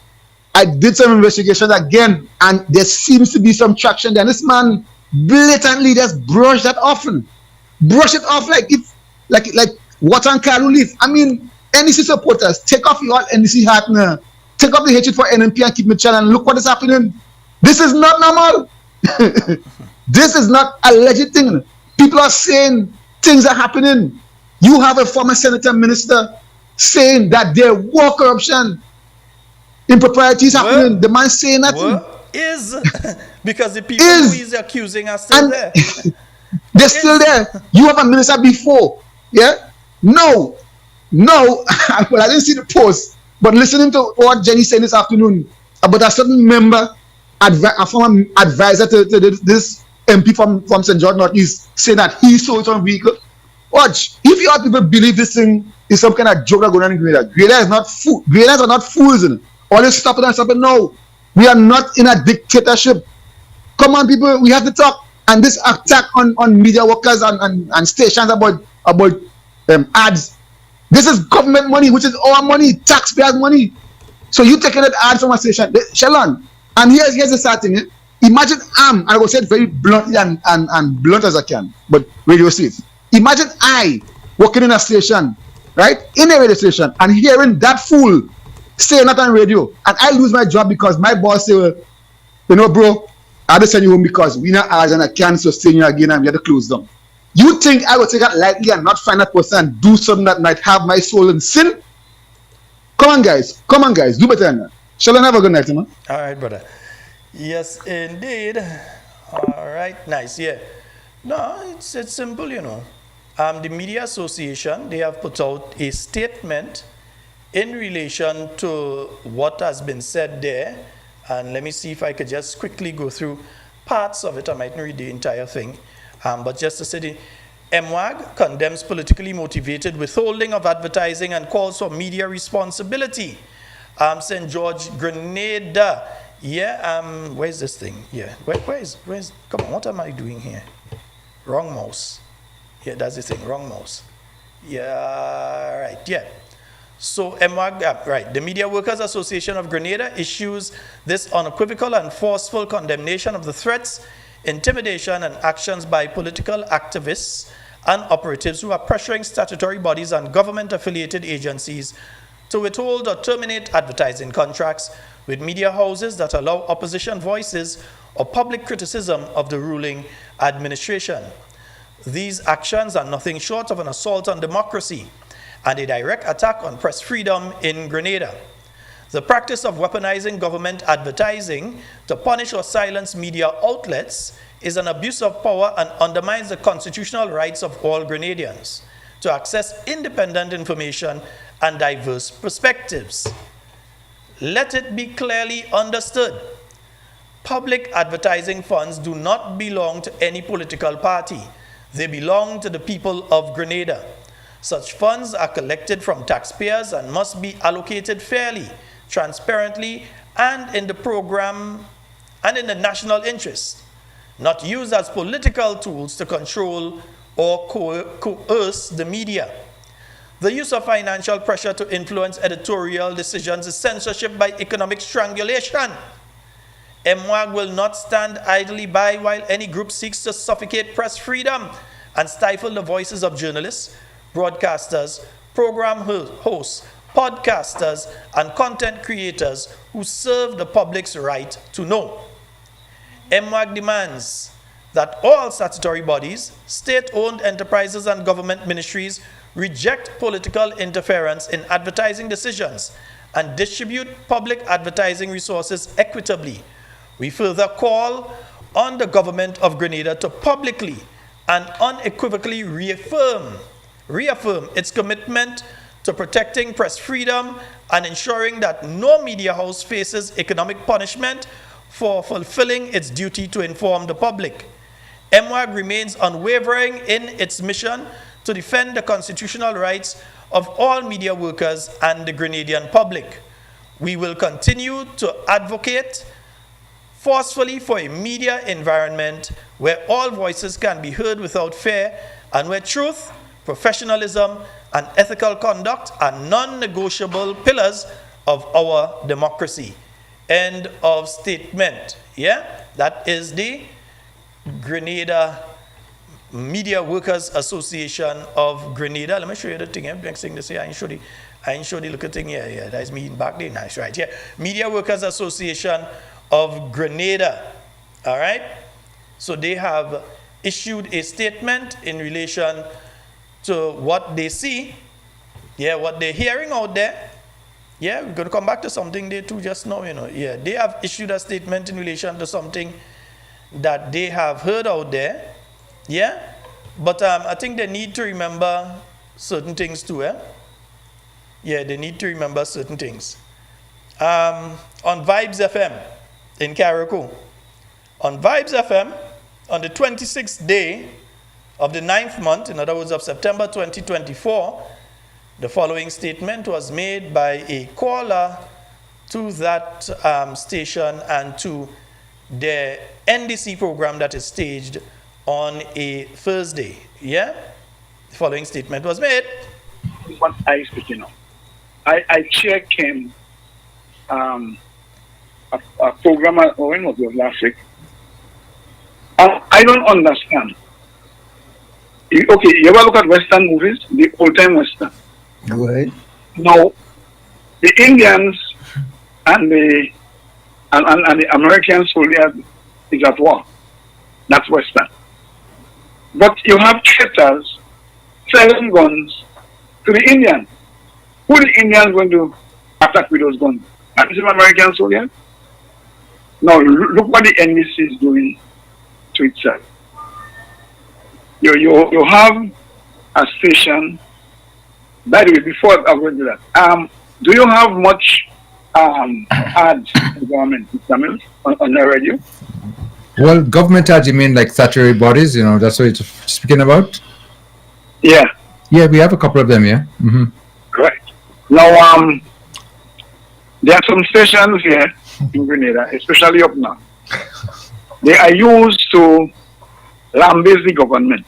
I did some investigation again, and there seems to be some traction there. And this man blatantly just brushed that off like it's like water and Kalu leaf. I mean, NDC supporters, take off your NDC hat now. Take off the hatred for NMP and keep Mitchell, and look what is happening. This is not normal. This is not a legit thing. People are saying things are happening. You have a former senator minister saying that there was corruption, improprieties happening. The man saying that is because the people who he's accusing are still there. They're still there. You have a minister before, yeah? No. Well, I didn't see the post, but listening to what Jenny said this afternoon about a certain member, a former advisor to this MP from St. George Northeast, saying that he sold some vehicle. Watch, if you all people believe this thing is some kind of joke that going on in Grenada, Grenada are not fools. All this stop it and stop it. No, we are not in a dictatorship. Come on, people, we have to talk. And this attack on media workers and stations about ads. This is government money, which is our money, taxpayers' money. So you taking that ad from a station, Sheldon. And here's the sad thing. Imagine I will say it very bluntly and blunt as I can, but radio safe. Imagine I working in a station, right? In a radio station, and hearing that fool say that on radio, and I lose my job because my boss say, well, you know, bro, I had to send you home because we not ads and I can't sustain you again and we have to close them. You think I would take that lightly and not find that person and do something that might have my soul in sin? Come on, guys, do better than that. Sheldon, have a good night, man. All right, brother. Yes, indeed. All right, nice, yeah. No, it's simple, you know. The Media Association, they have put out a statement in relation to what has been said there. And let me see if I could just quickly go through parts of it. I mightn't read the entire thing. But just to say, the MWAG condemns politically motivated withholding of advertising and calls for media responsibility. St. George, Grenada. Yeah, where's this thing? Yeah, where's, come on, what am I doing here? Wrong mouse. Yeah, that's the thing, wrong mouse. Yeah, right, yeah. So, MWAG, right, the Media Workers Association of Grenada issues this unequivocal and forceful condemnation of the threats, intimidation, and actions by political activists and operatives who are pressuring statutory bodies and government-affiliated agencies to withhold or terminate advertising contracts with media houses that allow opposition voices or public criticism of the ruling administration. These actions are nothing short of an assault on democracy and a direct attack on press freedom in Grenada. The practice of weaponizing government advertising to punish or silence media outlets is an abuse of power and undermines the constitutional rights of all Grenadians to access independent information and diverse perspectives. Let it be clearly understood, public advertising funds do not belong to any political party. They belong to the people of Grenada. Such funds are collected from taxpayers and must be allocated fairly, transparently, and in the program and in the national interest, not used as political tools to control or coerce the media. The use of financial pressure to influence editorial decisions is censorship by economic strangulation. MWAG will not stand idly by while any group seeks to suffocate press freedom and stifle the voices of journalists, broadcasters, program hosts, podcasters, and content creators who serve the public's right to know. MWAG demands that all statutory bodies, state-owned enterprises, and government ministries reject political interference in advertising decisions and distribute public advertising resources equitably. We further call on the government of Grenada to publicly and unequivocally reaffirm its commitment to protecting press freedom and ensuring that no media house faces economic punishment for fulfilling its duty to inform the public. MWAG remains unwavering in its mission to defend the constitutional rights of all media workers and the Grenadian public. We will continue to advocate forcefully for a media environment where all voices can be heard without fear and where truth, professionalism, and ethical conduct are non-negotiable pillars of our democracy. End of statement. Yeah, that is the Grenada Media Workers Association of Grenada. Let me show you the thing. Next thing to say, I ain't show the little thing here. Yeah, that's me back there. Nice, right? Yeah, Media Workers Association of Grenada. All right. So they have issued a statement in relation to what they see. Yeah, what they're hearing out there. Yeah, we're going to come back to something there too just now, you know. Yeah, they have issued a statement in relation to something that they have heard out there. Yeah, but I think they need to remember certain things too, eh? Yeah, they need to remember certain things. On Vibes FM in Carriacou. On Vibes FM, on the 26th day of the 9th month, in other words of September 2024, the following statement was made by a caller to that station and to the NDC program that is staged on a Thursday. Yeah? The following statement was made. What I speaking of. I checked him a program, when was it, last week? I don't understand. Okay, you ever look at Western movies? The old-time Western. Go ahead. Now, the Indians and the American soldiers is at war. That's Western. But you have traitors selling guns to the Indians. Who are the Indians going to attack with those guns? Are these American soldiers? Now, look what the NBC is doing to itself. You have a station. By the way, before I go into that, do you have much ads in the government, Samuel, on the radio? Well, government ads, you mean like statutory bodies? You know, that's what you're speaking about? Yeah. Yeah, we have a couple of them, yeah. Mm-hmm. Correct. Now, there are some stations here in Grenada, especially up north. They are used to lambaste the government.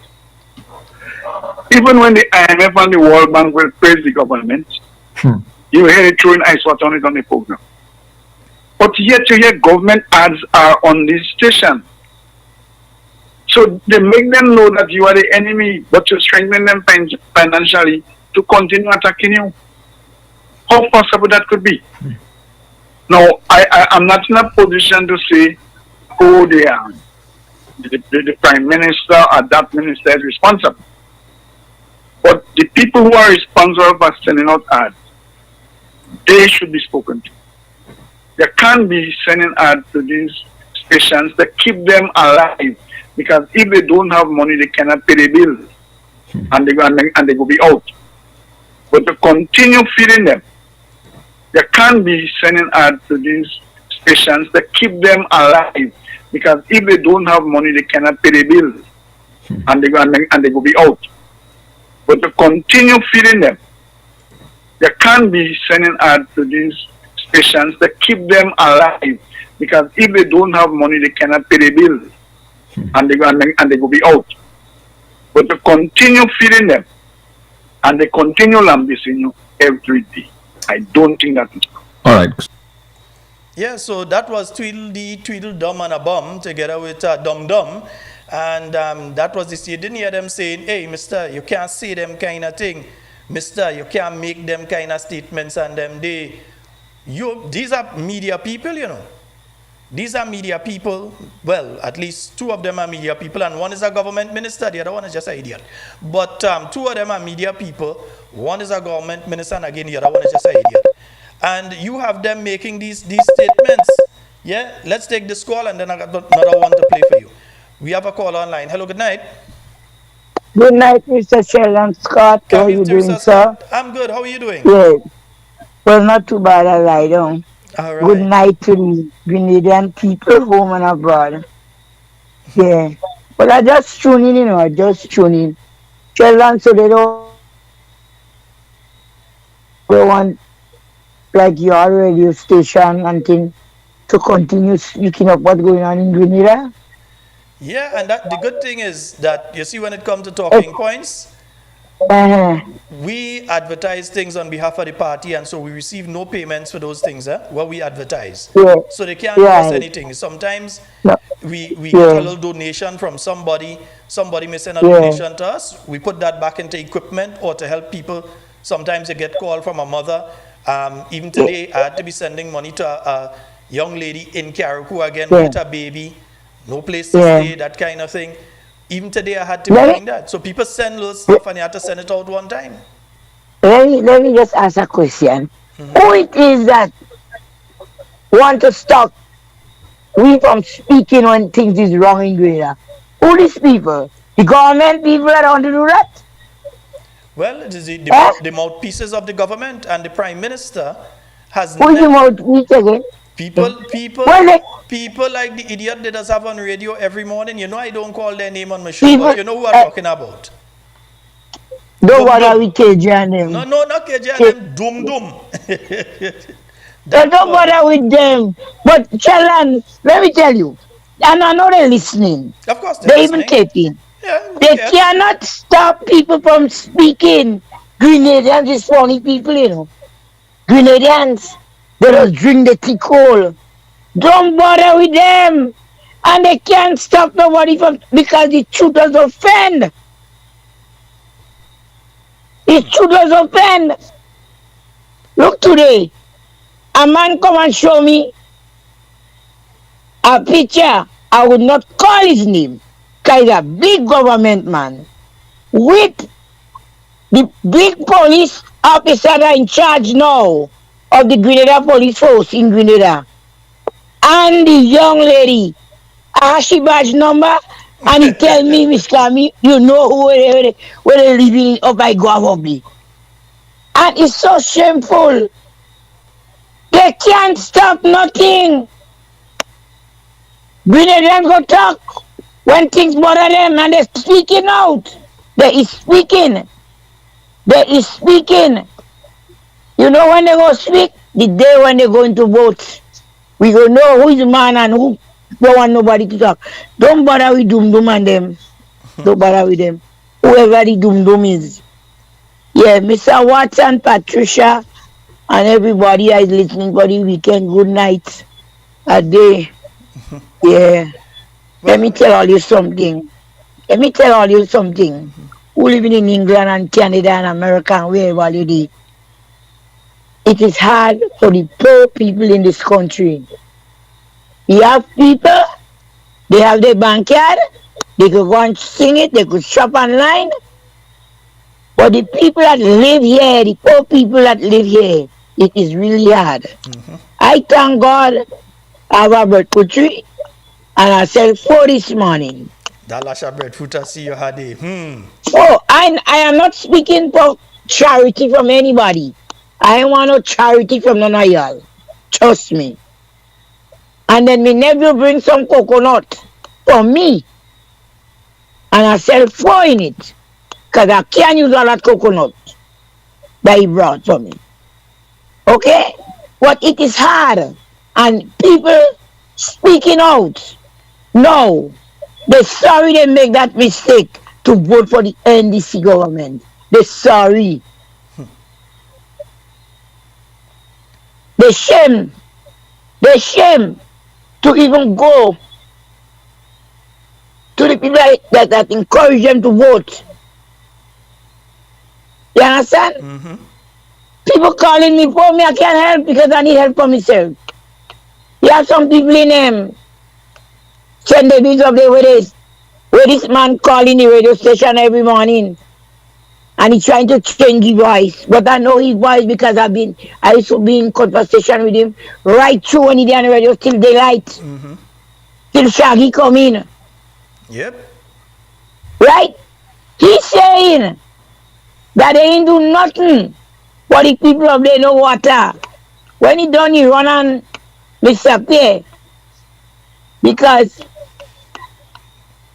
Even when the IMF and the World Bank will praise the government, you hear it throwing ice water on it on the program. But yet you hear government ads are on this station. So they make them know that you are the enemy, but you strengthen them financially to continue attacking you. How possible that could be? Now, I'm not in a position to say who they are. The Prime Minister or that minister is responsible. But the people who are responsible for sending out ads, they should be spoken to. They can't be sending ads to these stations that keep them alive, because if they don't have money, they cannot pay the bills, and they will be out. But to continue feeding them, they can't be sending ads to these stations that keep them alive, because if they don't have money, they cannot pay the bills, and they will be out. But to continue feeding them, they can't be sending ads to these stations that keep them alive, because if they don't have money, they cannot pay the bills, and they will be out. But to continue feeding them, and they continue lambasting you every day, I don't think that is good. All right. Yeah, so that was Tweedledee, Tweedledum, and a Bum together with Dum Dum. And that was this. You didn't hear them saying, hey, mister, you can't say them kind of thing. Mister, you can't make them kind of statements. And them, these are media people, you know. These are media people. Well, at least two of them are media people, and one is a government minister, the other one is just an idiot. But two of them are media people. One is a government minister, and again, the other one is just an idiot. And you have them making these statements. Yeah, let's take this call, and then I got another one to play for you. We have a call online. Hello, good night. Good night, Mr. Sheldon Scott. How are you doing, sir? I'm good. How are you doing? Good. Well, not too bad. I lie down. All right. Good night to the Grenadian people, home and abroad. Yeah. But I just tune in, you know. I just tune in. Sheldon, so they don't want, like your radio station and thing, to continue speaking of what's going on in Grenada. Yeah, and the good thing is that, you see, when it comes to talking points, we advertise things on behalf of the party, and so we receive no payments for those things, what we advertise. Yeah. So they can't give us anything. Sometimes we get a little donation from somebody may send a donation to us, we put that back into equipment or to help people. Sometimes you get called from a mother. Even today, I had to be sending money to a young lady in Carriacou again with a baby. No place to stay, that kind of thing. Even today, I had to be doing that. So people send little stuff, and you had to send it out one time. Let me just ask a question. Who it is that want to stop we from speaking when things is wrong in Grenada? Who these people? The government people that want to do that? Well, it is the mouthpieces of the government, and the Prime Minister has... Who is the mouthpiece again? People like the idiot that does have on radio every morning. You know, I don't call their name on my show, but you know who I'm talking about. Don't bother with KJ and them. No, not KJ and them. Dum. So That don't part. bother with them. But Sheldon, let me tell you, and I know they're listening. Of course, they're They even listening. taping. Yeah, we They care. cannot stop people from speaking. Grenadians is funny people, you know. Grenadians, they just drink the tea coal. Don't bother with them. And they can't stop nobody from because the truth does offend. The truth does offend. Look today, a man come and show me a picture. I would not call his name. Because he's a big government man. With the big police officer that in charge now of the Grenada police force in Grenada. And the young lady, she badge number, and he tell me, Miss Kami, you know where they living up by Guavobli. And it's so shameful. They can't stop nothing. Grenadians go talk when things bother them and they're speaking out. They is speaking. They is speaking. You know when they go speak? The day when they go into votes. We go know who is the man and who don't want nobody to talk. Don't bother with Doom Doom and them. Don't bother with them. Whoever the Doom Doom is. Yeah, Mr. Watson, Patricia, and everybody that is listening for the weekend, good night. A day. Yeah. Let me Well, tell all you something. Let me tell all you something. Who living in England and Canada and America and wherever you do. It is hard for the poor people in this country. You have people, they have their backyard, they could go and sing it, they could shop online. But the people that live here, the poor people that live here, it is really hard. I thank God I have a birthday tree and I sell 4 this morning. Dalasha breadfruit, I see you had it. Oh, I am not speaking for charity from anybody. I don't want no charity from none of y'all. Trust me. And then my nephew bring some coconut for me. And I sell 4 in it. Because I can't use all that coconut that he brought for me. Okay? But it is hard. And people speaking out. No. They're sorry they make that mistake to vote for the NDC government. They're sorry. They're shame. They're shame to even go to the people that encourage them to vote. You understand? People calling me for me, I can't help because I need help for myself. You have some people in send the bills up there where this man calling the radio station every morning and he's trying to change his voice. But I know his voice because I used to be in conversation with him right through when he did on the radio till daylight. Till Shaggy come in. Yep. Right? He's saying that they ain't do nothing for the people up there no water. When he done, he run and disappear because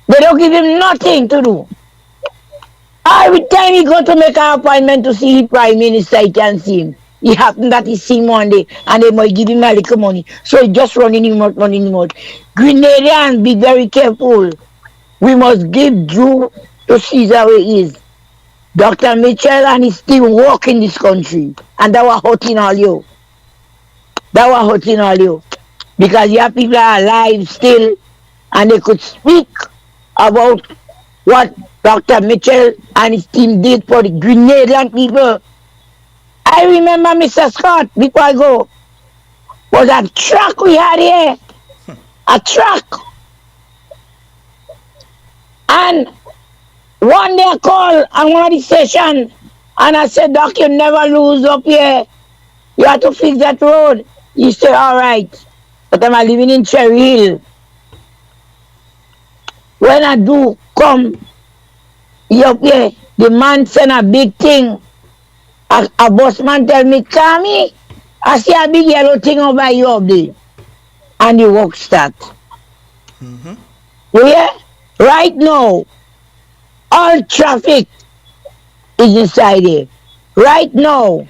they don't give him nothing to do. Every time he go to make an appointment to see the prime minister, he can see him. It happened that he see him one day and they might give him a little money. So he just running him out. Grenadians, be very careful. We must give due to Caesar where he is. Dr. Mitchell and his team work in this country. And that was hurting all you. That was hurting all you. Because you have people that are alive still and they could speak about what Dr. Mitchell and his team did for the Grenadian people. I remember Mr. Scott, before I go, was a truck we had here. A truck. And one day I called on one of the stations and I said, Doc, you never lose up here. You have to fix that road. He said, all right. But I'm living in Cherry Hill. When I do come up here, the man send a big thing. A boss man tell me, Kami, I see a big yellow thing over you up there. And the work start. Yeah? Right now, all traffic is inside here. Right now,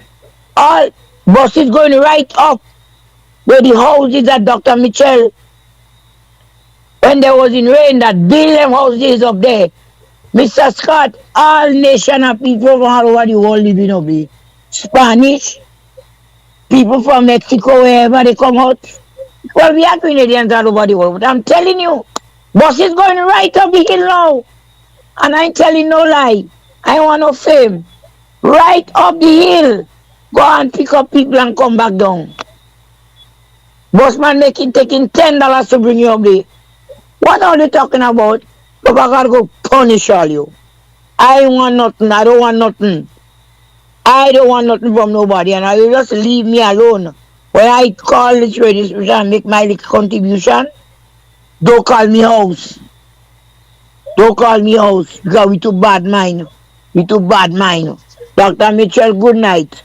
all buses going right up where the houses that Dr. Mitchell, when there was in rain, that build them houses up there. Mr. Scott, all nation of people from all over the world living up there. Spanish, people from Mexico, wherever they come out. Well, we are Canadians all over the world, but I'm telling you, bus is going right up the hill now. And I ain't telling no lie. I want no fame. Right up the hill. Go and pick up people and come back down. Busman taking $10 to bring you up there. What are they talking about? But I gotta go punish all you. I want nothing. I don't want nothing. I don't want nothing from nobody, and I will just leave me alone. When I call this radio station and make my little contribution, don't call me house. Don't call me house because we too bad mind. We too bad mind. Dr. Mitchell, good night.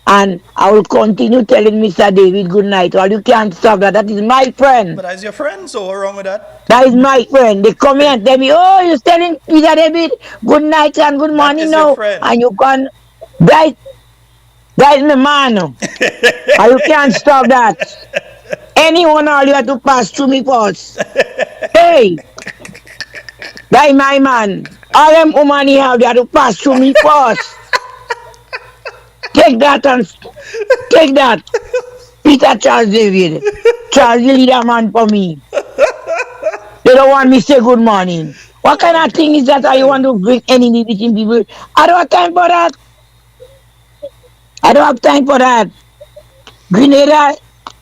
And I will continue telling Mr. David good night. Well, you can't stop that. That is my friend. But as your friend, so what's wrong with that? That is my friend. They come here and tell me, oh, you're telling Mr. David good night and good morning now. And you can, that is my man. And you can't stop that. Anyone all you have to pass through me first. Hey, that is my man. All them women here, they have to pass through me first. Take that and take that. Peter Charles David. Charles the leader man for me. They don't want me to say good morning. What kind of thing is that? You want to bring enemy between people? I don't have time for that. I don't have time for that. Grenada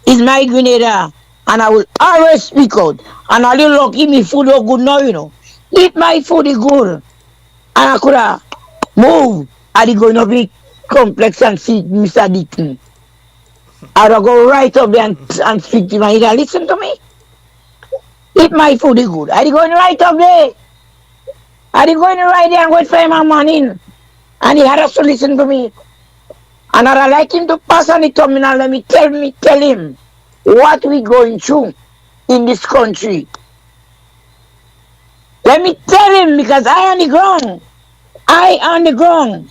is my Grenada. And I will always speak out. And all you lucky me food is good now, you know. Eat my food is good. And I could have moved. I did going to be complex and see Mr. Deaton. I'll go right up there and speak to him and he'll listen to me. Eat my food is good. I did going right up there. I did going right there and wait for him in the morning. And he had to listen to me. And I'd like him to pass on the terminal. Let me tell him what we going through in this country. Let me tell him because I on the ground. I on the ground.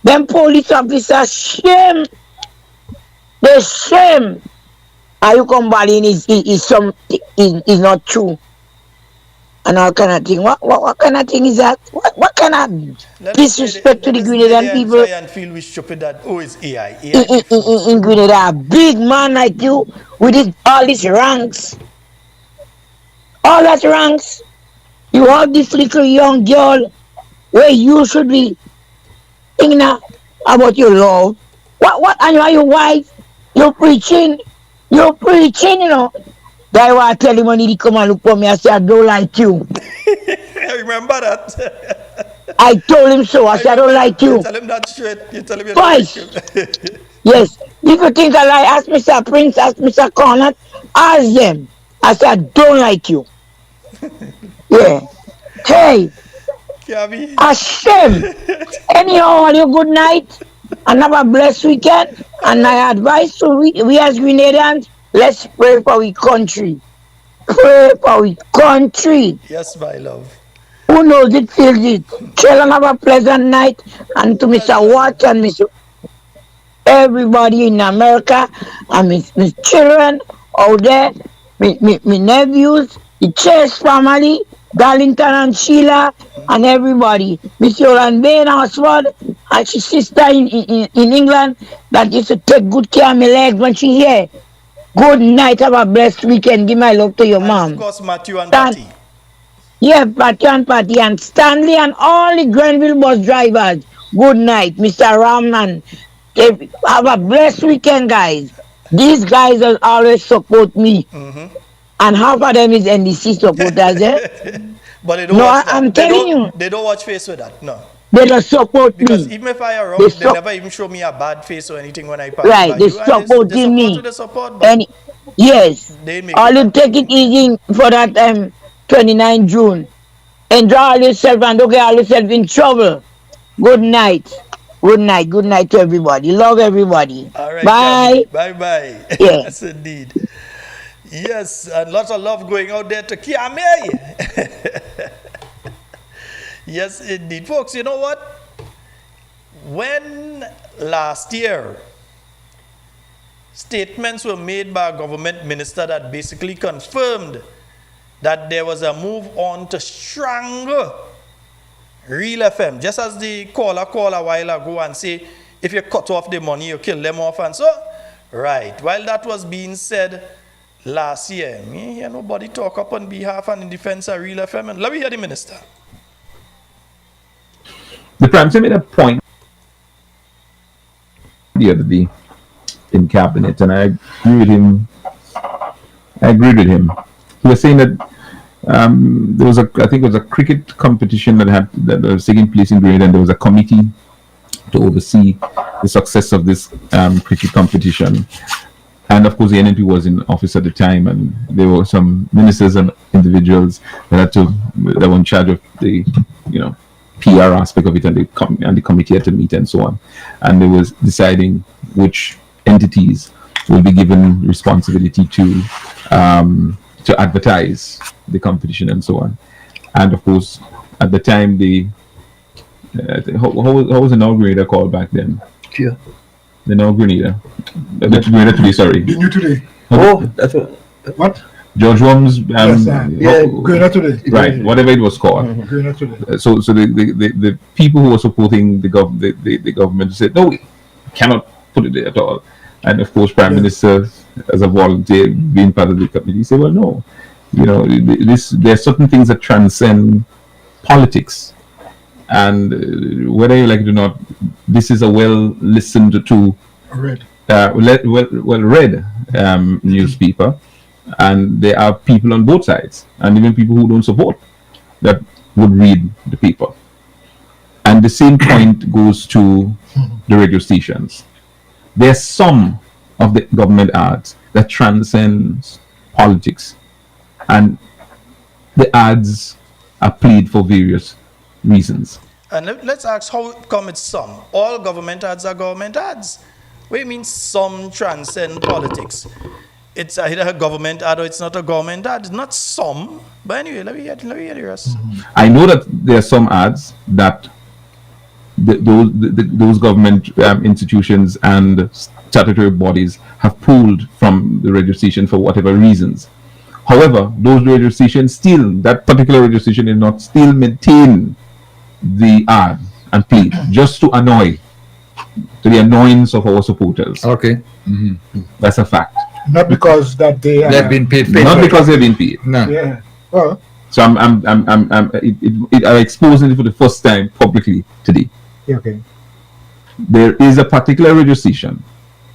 Them police officers shame. They shame. Are you combating is not true. And all kind of thing. What kind of thing is that? What kind of disrespect to the Grenadian people? And feel we stupid that is AI. In Grenada, a big man like you with all these ranks. All that ranks. You have this little young girl where you should be thinking about your love. What and you are your wife? You're preaching, you know. That's why I tell him when he come and look for me, I say I don't like you. I remember that. I told him so. I said I don't like you. You tell him that straight. You tell him you twice. Don't like him. Yes. If you think I lie, ask Mr. Prince, ask Mr. Connaught, ask them. I said I don't like you. Yeah. Hey. Hashem. Anyhow, all you good night and have a blessed weekend. And my advice to we as Grenadians, let's pray for our country. Pray for our country. Yes, my love. Who knows it, feels it. Sheldon, have a pleasant night. And to Mr. Watts and Mr. everybody in America and my children out there, my nephews, the Chase family, Darlington and Sheila and everybody. Miss Yolan Bain Oswald and his sister in England that used to take good care of my legs when she here. Good night, have a blessed weekend. Give my love to your mom. Of course, Matthew and Patty. Yeah, Patty and Stanley and all the Grenville bus drivers. Good night, Mr. Ramman. Have a blessed weekend, guys. These guys will always support me. And half of them is NDC supporters, eh? But they don't no, watch that. I'm telling you. They don't watch face with that, no. They don't support because me. Even if I around, they never even show me a bad face or anything when I pass right, by they you. supporting me. They support, and yes, all you take it easy for that 29 June. Enjoy all yourself and don't get all yourself in trouble. Good night. Good night. Good night to everybody. Love everybody. All right, bye. Bye-bye. Yeah. Yes, indeed. Yes, and lots of love going out there to Kiame. Yes, indeed. Folks, you know what? When last year, statements were made by a government minister that basically confirmed that there was a move on to strangle Real FM, just as the caller called a while ago and say, if you cut off the money, you kill them off and so. Right. While that was being said last year, me hear nobody talk up on behalf and in defense of Real FM. And let me hear the minister. The Prime Minister made a point the other day in cabinet, and I agreed with him. He was saying that there was I think it was a cricket competition that was taking place in Grenada, and there was a committee to oversee the success of this cricket competition. And of course, the NNP was in office at the time, and there were some ministers and individuals that were in charge of the PR aspect of it, and the committee had to meet and so on. And they was deciding which entities will be given responsibility to advertise the competition and so on. And of course, at the time, how was the Grenada called back then? Yeah. The Grenada. Grenada Today, sorry. The New Today. Oh, that's what? George Worm's Grenada Today. Right, whatever it was called. Grenada Today. So the people who were supporting the government said, no, we cannot put it there at all. And of course, Prime Minister, as a volunteer, being part of the committee, said, well, no, there are certain things that transcend politics. And whether you like it or not, this is a well listened to, well read newspaper, and there are people on both sides, and even people who don't support that would read the paper. And the same point goes to the radio stations. There's some of the government ads that transcends politics, and the ads are played for various reasons. And let's ask, how come it's some? All government ads are government ads. What do you mean some transcend politics? It's either a government ad or it's not a government ad. It's not some. But anyway, let me hear the rest. I know that there are some ads that those government institutions and statutory bodies have pulled from the radio station for whatever reasons. However, those radio stations that particular radio station is not still maintain the ad and play just to the annoyance of our supporters. Okay. That's a fact. Not because that they've been paid. Not because they've been paid. No. Yeah. Well. So I'm exposing it for the first time publicly today. Okay. There is a particular radio station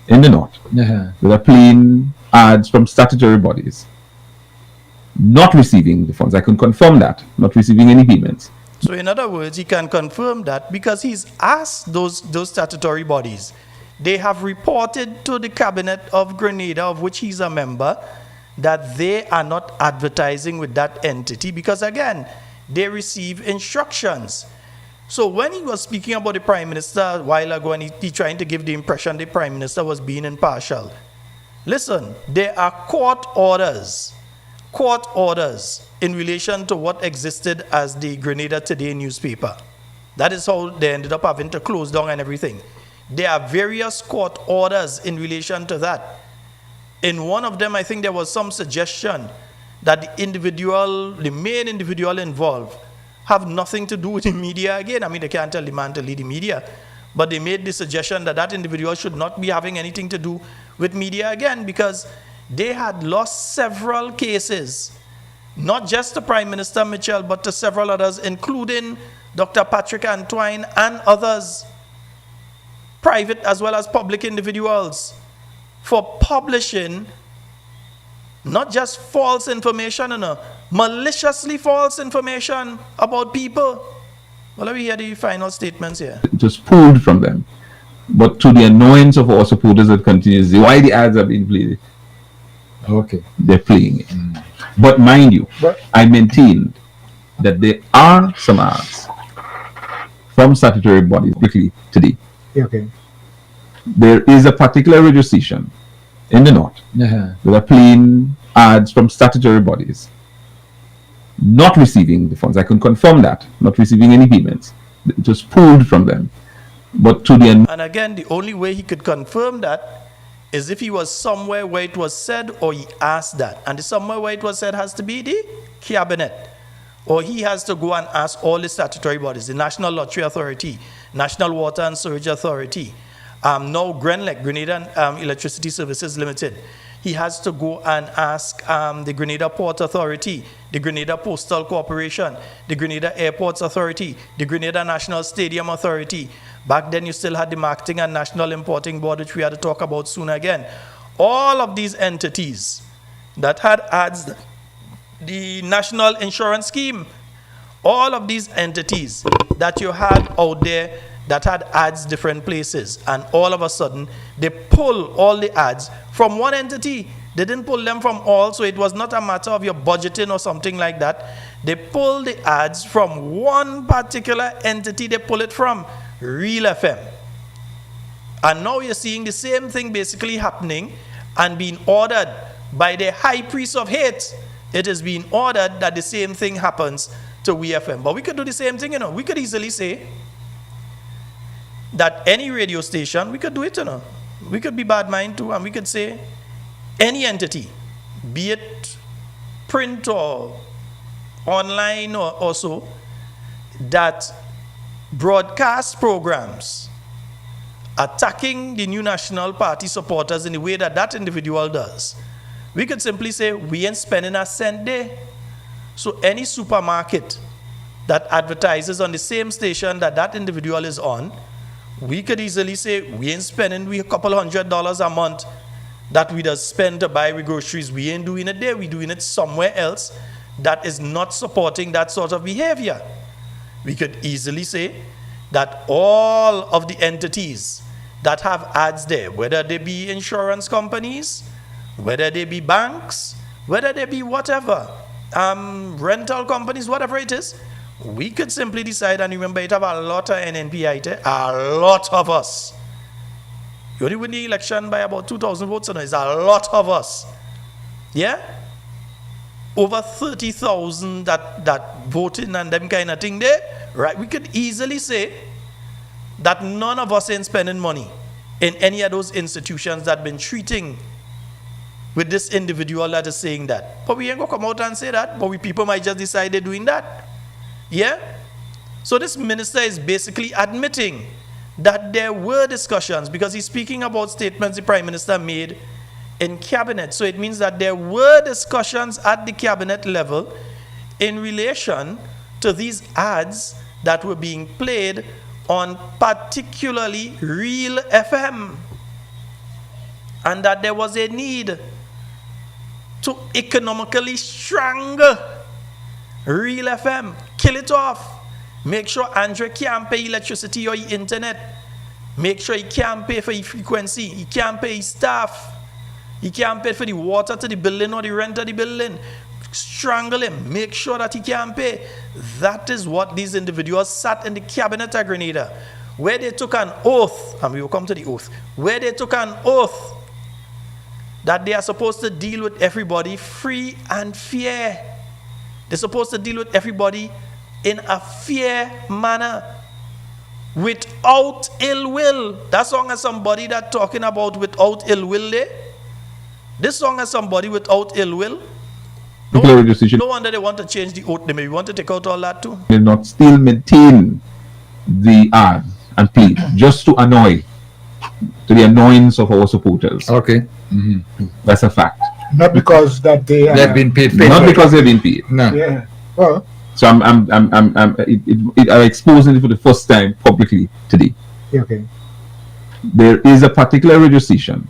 in the north that are playing ads from statutory bodies, not receiving the funds. I can confirm that, not receiving any payments. So in other words, he can confirm that because he's asked those statutory bodies. They have reported to the cabinet of Grenada, of which he's a member, that they are not advertising with that entity because, again, they receive instructions. So when he was speaking about the Prime Minister a while ago, and he trying to give the impression the Prime Minister was being impartial, listen, there are court orders in relation to what existed as the Grenada Today newspaper. That is how they ended up having to close down and everything. There are various court orders in relation to that. In one of them, I think there was some suggestion that the main individual involved have nothing to do with the media again. I mean, they can't tell the man to lead the media, but they made the suggestion that that individual should not be having anything to do with media again because they had lost several cases, not just to Prime Minister Mitchell, but to several others, including Dr. Patrick Antoine and others, private as well as public individuals, for publishing not just false information, maliciously false information about people. Well, let me hear the final statements here. It was pulled from them, but to the annoyance of our supporters that continues, why the ads are being played? Okay. They're playing it. But mind you, I maintained that there are some ads from statutory bodies quickly today. Okay. There is a particular radio station in the north that are playing ads from statutory bodies, not receiving the funds. I can confirm that, not receiving any payments. It was pulled from them. But to the and again, the only way he could confirm that is if he was somewhere where it was said or he asked that. And the somewhere where it was said has to be the cabinet. Or he has to go and ask all the statutory bodies, the National Lottery Authority, National Water and Sewage Authority, now Grenada Electricity Services Limited. He has to go and ask the Grenada Port Authority, the Grenada Postal Corporation, the Grenada Airports Authority, the Grenada National Stadium Authority. Back then you still had the Marketing and National Importing Board, which we had to talk about soon again. All of these entities that had ads, the National Insurance Scheme, all of these entities that you had out there that had ads different places, and all of a sudden they pull all the ads from one entity. They didn't pull them from all, so it was not a matter of your budgeting or something like that. They pull the ads from one particular entity. They pull it from Real FM. And now you're seeing the same thing basically happening and being ordered by the high priest of hate. It is being ordered that the same thing happens to WeFM. But we could do the same thing, We could easily say that any radio station, we could do it, We could be bad mind too, and we could say any entity, be it print or online or so, that broadcast programs attacking the New National Party supporters in the way that that individual does. We could simply say, we ain't spending a cent there. So any supermarket that advertises on the same station that that individual is on, we could easily say, we ain't spending a couple $100 a month that we just spend to buy with groceries. We ain't doing it there. We're doing it somewhere else that is not supporting that sort of behavior. We could easily say that all of the entities that have ads there, whether they be insurance companies, whether they be banks, whether they be whatever, rental companies, whatever it is, we could simply decide, and remember, it have a lot of NNPI there, a lot of us. You only win the election by about 2,000 votes, so it's a lot of us. Yeah? Over 30,000 that voting and them kind of thing there, right? We could easily say that none of us ain't spending money in any of those institutions that been treating with this individual that is saying that. But we ain't gonna come out and say that, but people might just decide they're doing that. Yeah? So this minister is basically admitting that there were discussions, because he's speaking about statements the Prime Minister made in cabinet. So it means that there were discussions at the cabinet level in relation to these ads that were being played on particularly Real FM. And that there was a need to economically strangle Real FM, kill it off. Make sure Andre can't pay electricity or internet. Make sure he can't pay for his frequency. He can't pay his staff. He can't pay for the water to the building or the rent of the building. Strangle him. Make sure that he can't pay. That is what these individuals sat in the cabinet of Grenada, where they took an oath, and we will come to the oath, where they took an oath that they are supposed to deal with everybody free and fair. They're supposed to deal with everybody in a fair manner, without ill will. That song has somebody that talking about without ill will there. This song has somebody without ill will. No wonder they want to change the oath. They may want to take out all that too. They not still maintain the ad and play just to annoy, to the annoyance of our supporters. Okay. That's a fact. Not because that they've been paid. Not because they've been paid. No. Yeah. Well. So I'm exposing it for the first time publicly today. Okay. There is a particular radio station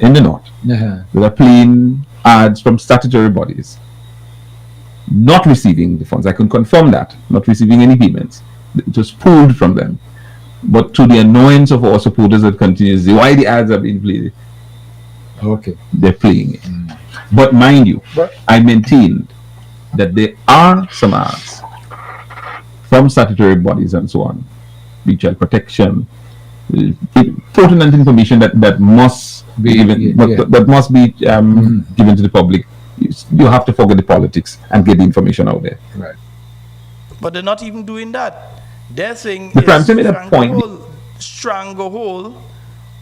in the north that are playing ads from statutory bodies, not receiving the funds. I can confirm that, not receiving any payments. It was pulled from them. But to the annoyance of our supporters that continues, why the ads are being played, okay, they're playing it. But mind you, I maintained that there are some ads from statutory bodies and so on, child protection, pertinent information that must be given, that must be given to the public. You have to forget the politics and get the information out there. Right. But they're not even doing that. Their thing the is made a point. stranglehold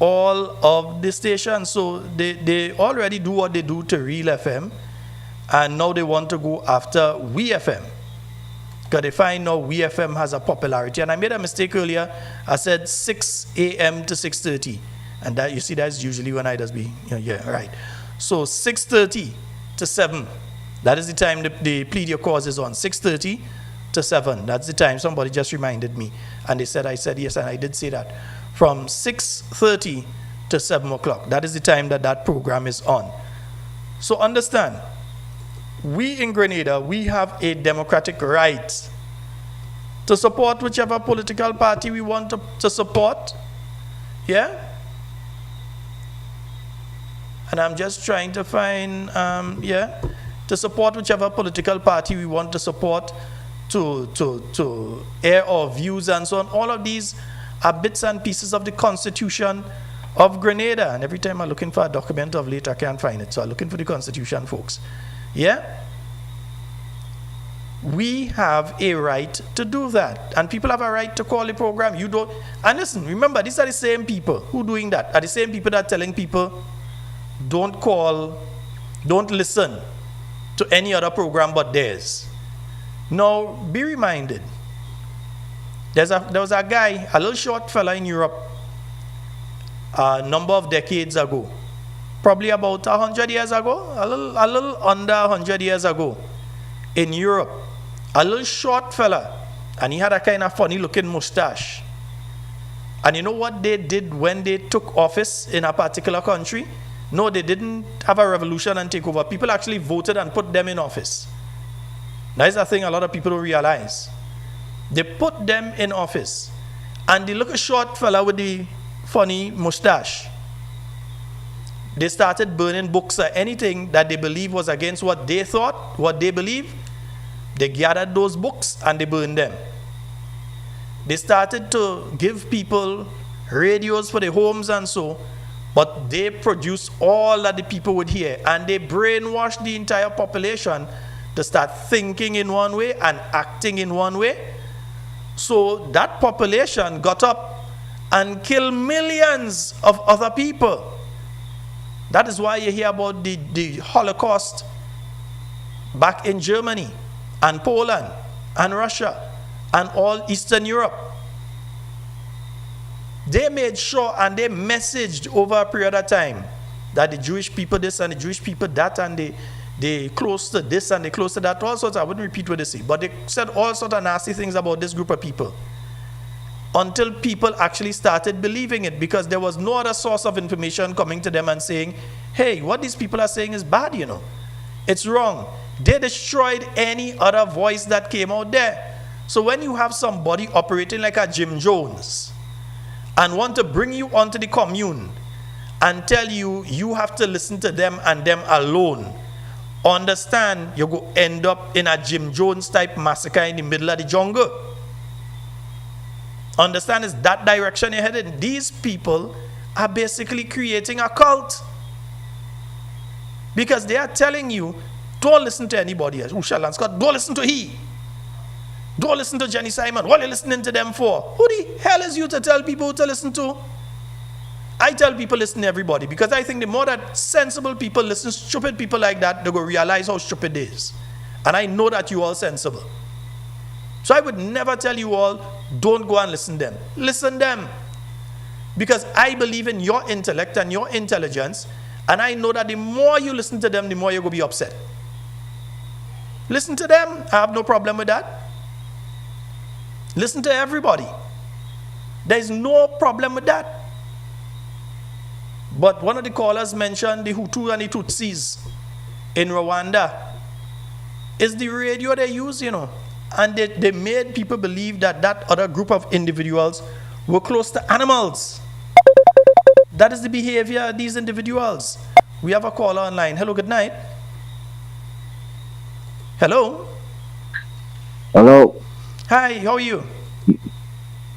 all of the stations. So they already do what they do to Real FM, and now they want to go after We FM. Because they find now We FM has a popularity. And I made a mistake earlier. I said 6 a.m. to 6:30. And that, you see, that's usually when I does be, yeah, right. So 6:30 to 7. That is the time the plead your cause is on. 6:30 to 7. That's the time. Somebody just reminded me. And they said, I said yes, and I did say that. From 6:30 to 7 o'clock. That is the time that program is on. So understand, we in Grenada, we have a democratic right to support whichever political party we want to support. Yeah? And I'm just trying to find, to support whichever political party we want to support, to air our views and so on. All of these are bits and pieces of the Constitution of Grenada. And every time I'm looking for a document of late, I can't find it. So I'm looking for the Constitution, folks. Yeah? We have a right to do that. And people have a right to call the program. You don't. And listen, remember, these are the same people who doing that. Are the same people that are telling people, don't call, don't listen to any other program but theirs. Now, be reminded, there was a guy, a little short fella in Europe, a number of decades ago, probably about 100 years ago, a little under 100 years ago, in Europe, a little short fella, and he had a kind of funny looking mustache. And you know what they did when they took office in a particular country? No, they didn't have a revolution and take over. People actually voted and put them in office. That is a thing a lot of people don't realize. They put them in office. And the little short fella with the funny mustache, they started burning books or anything that they believed was against what they thought, what they believed. They gathered those books and they burned them. They started to give people radios for their homes and so, but they produced all that the people would hear, and they brainwashed the entire population to start thinking in one way and acting in one way. So that population got up and killed millions of other people. That is why you hear about the Holocaust back in Germany and Poland and Russia and all Eastern Europe. They made sure and they messaged over a period of time that the Jewish people this and the Jewish people that, and they close to this and they close to that, all sorts. I wouldn't repeat what they say, but they said all sorts of nasty things about this group of people until people actually started believing it, because there was no other source of information coming to them and saying, hey, what these people are saying is bad, you know. It's wrong. They destroyed any other voice that came out there. So when you have somebody operating like a Jim Jones and want to bring you onto the commune and tell you you have to listen to them and them alone, understand you're going to end up in a Jim Jones type massacre in the middle of the jungle. Understand, it's that direction you're headed. These people are basically creating a cult, because they are telling you, don't listen to anybody else. Sheldon Scott, don't listen to he. Don't listen to Jenny Simon. What are you listening to them for? Who the hell is you to tell people who to listen to? I tell people listen to everybody, because I think the more that sensible people listen to stupid people like that, they're going to realize how stupid it is. And I know that you all sensible. So I would never tell you all, don't go and listen to them. Listen to them. Because I believe in your intellect and your intelligence, and I know that the more you listen to them, the more you're going to be upset. Listen to them. I have no problem with that. Listen to everybody. There is no problem with that. But one of the callers mentioned the Hutu and the Tutsis in Rwanda. It's the radio they use, you know. And they made people believe that that other group of individuals were close to animals. That is the behavior of these individuals. We have a caller online. Hello, good night. Hello. Hello. Hi, how are you?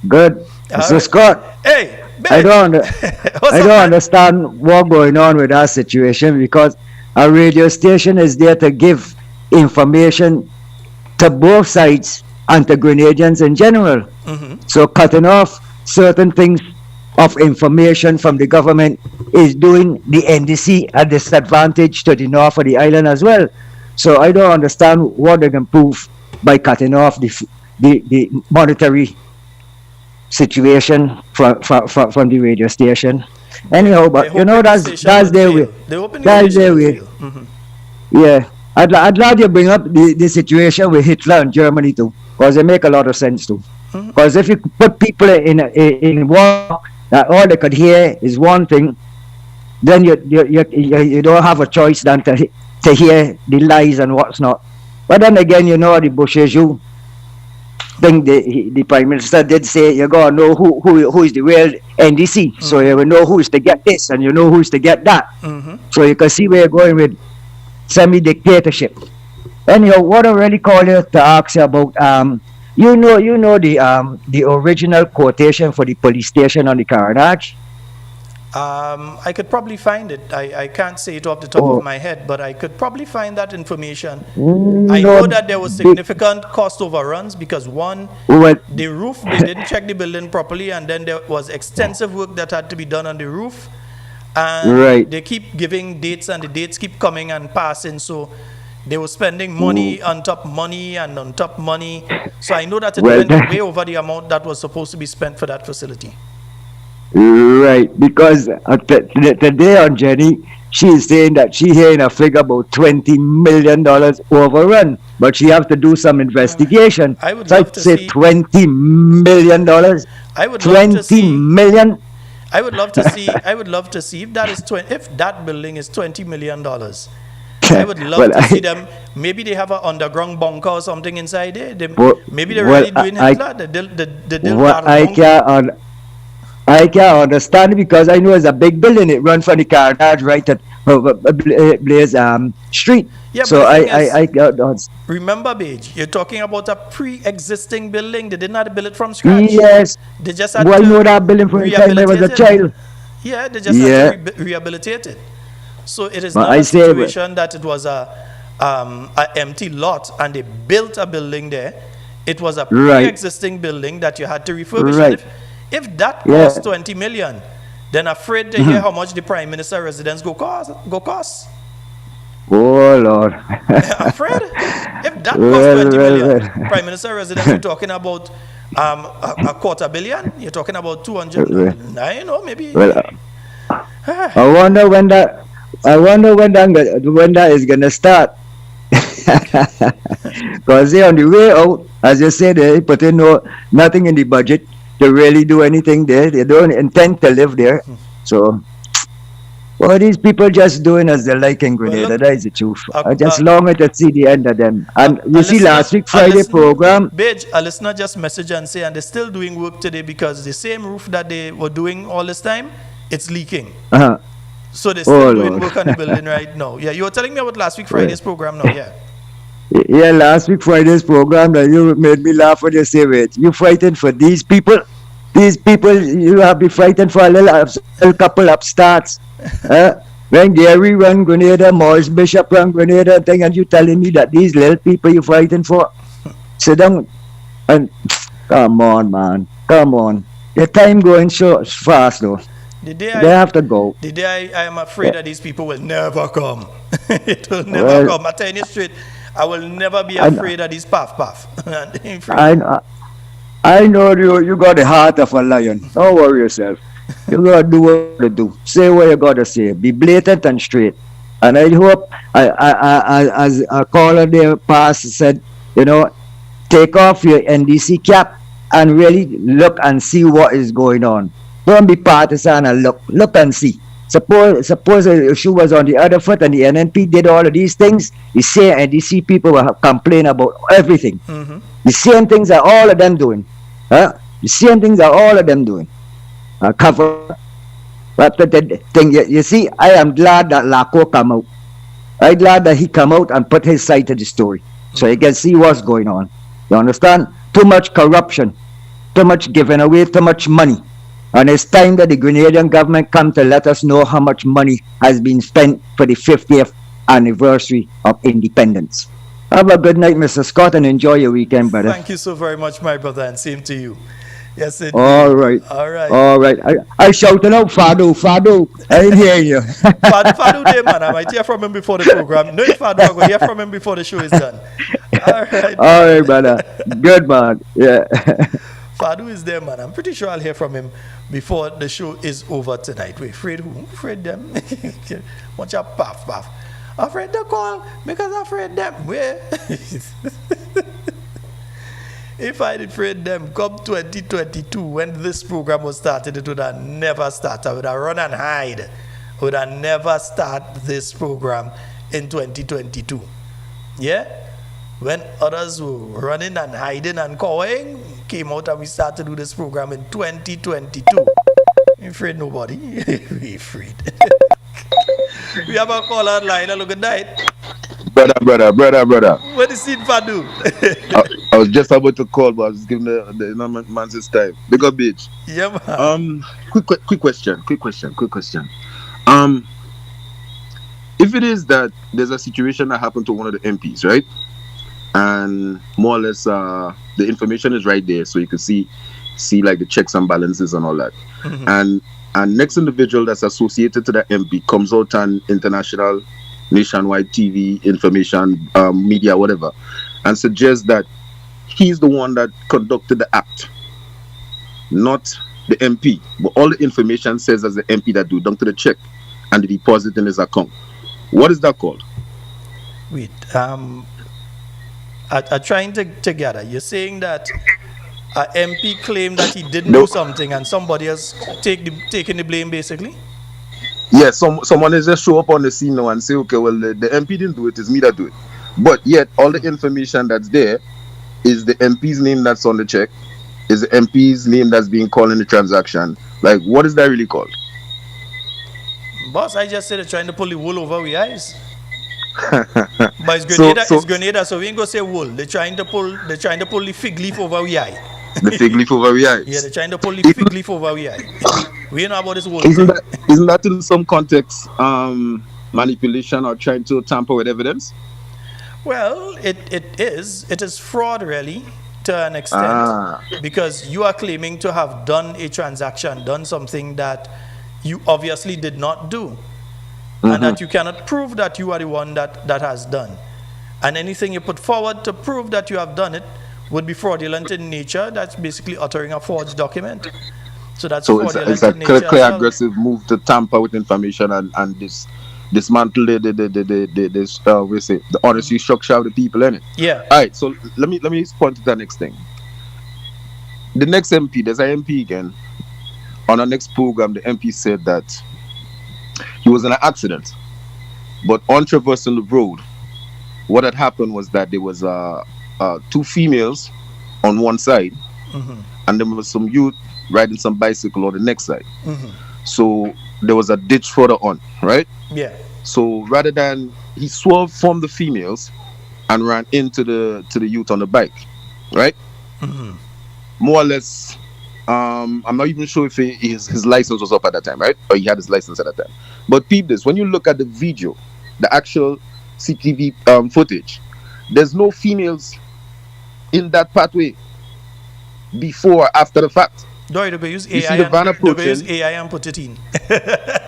Good. Mr. Scott. Hey, I don't understand what's going on with that situation, because a radio station is there to give information to both sides and to Grenadians in general. So cutting off certain things of information from the government is doing the NDC a disadvantage to the north of the island as well. So I don't understand what they can prove by cutting off the monetary situation from the radio station. Anyhow, but you know that's their way. That's their way. Yeah, I'd glad you bring up the situation with Hitler and Germany too, because they make a lot of sense too. Because if you put people in war, that all they could hear is one thing, then you don't have a choice than to hear the lies and what's not. But then again, you know the Bushes, you think the Prime Minister did say you're gonna know who is the real NDC, so you will know who's to get this and you know who's to get that. So you can see where you're going with semi-dictatorship. Anyhow, what I really call you to ask you about, you know the original quotation for the police station on the Carriacou? I could probably find it. I can't say it off the top of my head, but I could probably find that information. I know that there was significant cost overruns because the roof, they didn't check the building properly, and then there was extensive work that had to be done on the roof. And they keep giving dates, and the dates keep coming and passing, so they were spending money on top money and on top money. So I know that it went way over the amount that was supposed to be spent for that facility. Right, because today on Jenny, she is saying that she hearing a figure about $20 million overrun, but she have to do some investigation. I would so love I'd to say see $20 million. I would $20 love to see, million. I would love to see. I would love to see if that building is $20 million. I would love to see them. Maybe they have an underground bunker or something inside there. Maybe they're really doing Hitler. I can't understand because I know it's a big building. It runs from the Carriacou right at Blaze Street. Yeah, so I remember, Bage, you're talking about a pre-existing building. They didn't have to build it from scratch. Yes. They just had I to know that building from the time I was a child. Yeah, they just had to rehabilitate it. So it is not a situation that it was a empty lot and they built a building there. It was a pre-existing building that you had to refurbish. Right. If that costs 20 million, then afraid to hear how much the Prime Minister residence go cost. Oh Lord. Afraid? If that costs 20 million, Prime Minister residence, you're talking about a quarter billion. You're talking about 200 million. I know, maybe. I wonder when that is gonna start. Because they're on the way out, as you said, they put in nothing in the budget to really do anything there. They don't intend to live there. So, what are these people just doing as they like in Grenada? That is the truth. I just long to see the end of them. And you see last week Friday program. Bage, a listener just messaged and say, and they're still doing work today because the same roof that they were doing all this time, it's leaking. So they're still doing work on the building right now. Yeah, you were telling me about last week Friday's program now, yeah. Yeah, last week Friday's program that you made me laugh when you say, wait, you frightened for these people? These people, you have to be frightened for a little couple upstarts. When Gary run Grenada, Morris Bishop run Grenada, thing, and you telling me that these little people you frightened for? Sit down and come on, man. Come on. The time going so fast though. They have to go. The day I am afraid that these people will never come. It will never come. I'm telling you straight. I will never be afraid of this puff. I know you got the heart of a lion. Don't worry yourself. You gotta do what you do. Say what you gotta say. Be blatant and straight. And I hope, as a caller there past said, take off your NDC cap and really look and see what is going on. Don't be partisan and look and see. Suppose the shoe was on the other foot and the NNP did all of these things, the same NDC people will complain about everything. The same things are all of them doing. The same things are all of them doing. Cover. But the thing, you see, I am glad that Laco come out. I'm glad that he come out and put his side to the story. So you can see what's going on. You understand? Too much corruption. Too much giving away, too much money. And it's time that the Grenadian government come to let us know how much money has been spent for the 50th anniversary of independence. Have a good night, Mr. Scott, and enjoy your weekend, brother. Thank you so very much, my brother, and same to you. Yes, indeed. All right. All right. All right. I shouting out Fado, Fado. I didn't hear you. Fadu there, man. I might hear from him before the program. No, Fadu, I go hear from him before the show is done. All right. All right, brother. Good, man. Yeah. Fadu is there, man. I'm pretty sure I'll hear from him before the show is over tonight. We afraid who? Afraid them. Watch out, puff, puff. Afraid the call because afraid them. Where? If I'd afraid them come 2022 when this program was started, it would have never started. I would have run and hide. I would have never start this program in 2022. Yeah? When others were running and hiding and cawing, came out and we started to do this program in 2022. We afraid nobody. We afraid. We have a call online. Hello, good night. Brother. What is it, Fadu? I was just about to call, but I was giving the man his time. Big up, bitch. Yeah, man. Quick question. If it is that there's a situation that happened to one of the MPs, right? And more or less, the information is right there, so you can see like the checks and balances and all that. Mm-hmm. And next individual that's associated to that MP comes out on international, nationwide TV, information, media, whatever, and suggests that he's the one that conducted the act, not the MP. But all the information says as the MP that do down to the check and the deposit in his account. What is that called? Wait, I'm trying to gather. You're saying that a MP claimed that he didn't do something and somebody else taking the blame, basically? Yeah, someone is just show up on the scene now and say, okay, well, the MP didn't do it, it's me that do it. But yet, all the information that's there is the MP's name that's on the check, is the MP's name that's being called in the transaction. Like, what is that really called? Boss, I just said they're trying to pull the wool over our eyes. But it's Grenada, it's Grenada, so we ain't gonna say wool. They're trying to pull the fig leaf over our eye. The fig leaf over our eyes. Yeah, they're trying to pull the fig leaf over our eye. We know about this wool. Isn't that in some context manipulation or trying to tamper with evidence? Well, it is fraud, really, to an extent, because you are claiming to have done a transaction, done something that you obviously did not do, and that you cannot prove that you are the one that has done. And anything you put forward to prove that you have done it would be fraudulent in nature. That's basically uttering a forged document. So that's fraudulent it's a in nature. Clear aggressive move to tamper with information and dismantle the honesty structure of the people in it. Yeah. All right. So let me point to the next thing. The next MP, there's an MP again. On our next program, the MP said that he was in an accident, but on traversing the road, what had happened was that there was two females on one side, and there was some youth riding some bicycle on the next side. So there was a ditch further on, right? Yeah. So rather than he swerved from the females and ran into the youth on the bike, right? More or less. I'm not even sure if his license was up at that time, right? Or he had his license at that time. But peep this, when you look at the video, the actual CTV footage, there's no females in that pathway before or after the fact. No, they use AI. You see the van approaching. Use AI and put it in.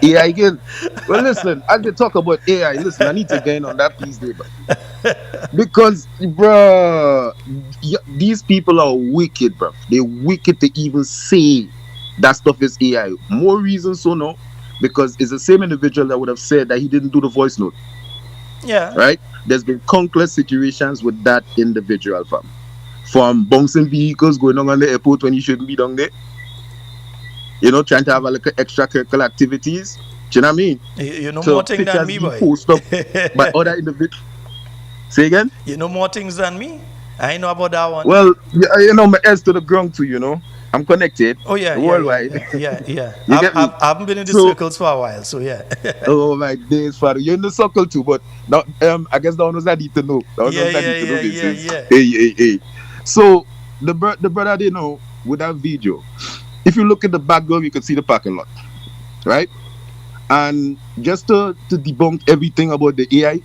AI again. Well, listen, as they talk about AI, listen, I need to gain on that piece there, because, bro, these people are wicked, bro. They're wicked to even say that stuff is AI. More reasons so no, because it's the same individual that would have said that he didn't do the voice note. Yeah. Right? There's been countless situations with that individual, fam. From bouncing vehicles going on the airport when you shouldn't be down there. You know, trying to have a little extracurricular activities. Do you know what I mean? You know more things than me, boy. Post up by other individuals. Say again? You know more things than me. I know about that one. Well, you know, my ears to the ground too, you know. I'm connected. Oh, yeah. Worldwide. Yeah. I haven't been in the circles for a while, so yeah. Oh, my days, Father. You're in the circle too, but now, I guess that one was I need to know. Hey. So, the brother, they know, with that video, if you look at the background, you can see the parking lot, right? And just to debunk everything about the AI,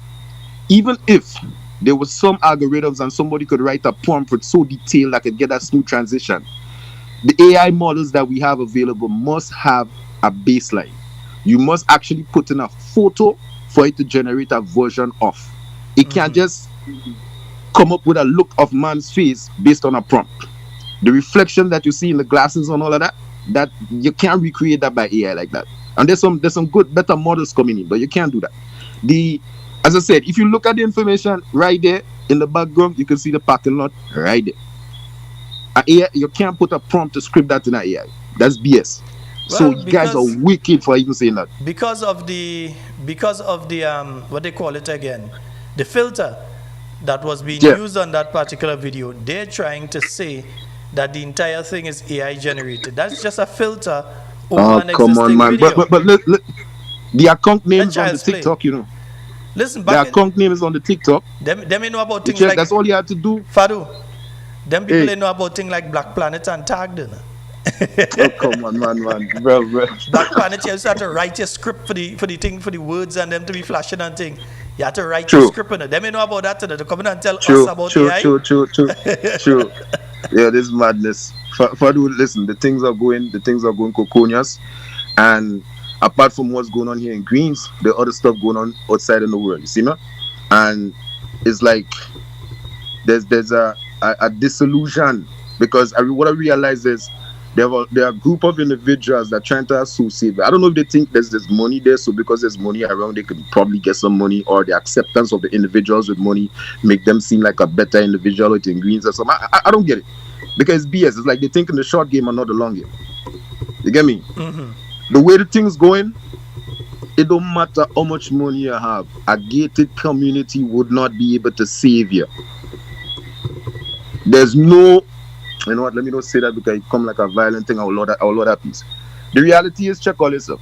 even if there was some algorithms and somebody could write a prompt so detailed that could get that smooth transition, the AI models that we have available must have a baseline. You must actually put in a photo for it to generate a version of. It can't just come up with a look of man's face based on a prompt. The reflection that you see in the glasses and all of that, that you can't recreate that by AI like that. And there's some good, better models coming in, but you can't do that. As I said, if you look at the information right there in the background, you can see the parking lot right there. AI, you can't put a prompt to script that in an AI. That's BS. So you guys are wicked for even saying that. Because of the what they call it again, the filter that was being used on that particular video, they're trying to say that the entire thing is AI generated. That's just a filter over an existing video. But the account name is on the TikTok, you know. Listen, the account name is on the TikTok. Them know about things like that's all you had to do. Fadu. Them people they know about things like Black Planet and tagged in. Oh, come on, man, bro. Black Planet, you have to write your script for the words and them to be flashing and thing. You have to write your script in it. Them know about that. They come in and tell us about AI. True. Yeah, this is madness. Fadu, listen, the things are going coconias, and apart from what's going on here in Greens, the other stuff going on outside in the world. You see me? And it's like there's a disillusion, because what I realize is there are a group of individuals that are trying to associate. I don't know if they think there's money there, so because there's money around, they could probably get some money, or the acceptance of the individuals with money make them seem like a better individual in Greens or something. I don't get it, because it's BS. It's like they think in the short game and not the long game. You get me? Mm-hmm. The way the thing's going, it don't matter how much money you have. A gated community would not be able to save you. There's no, you know what? Let me not say that because it come like a violent thing. I will load that piece. The reality is, check all yourself.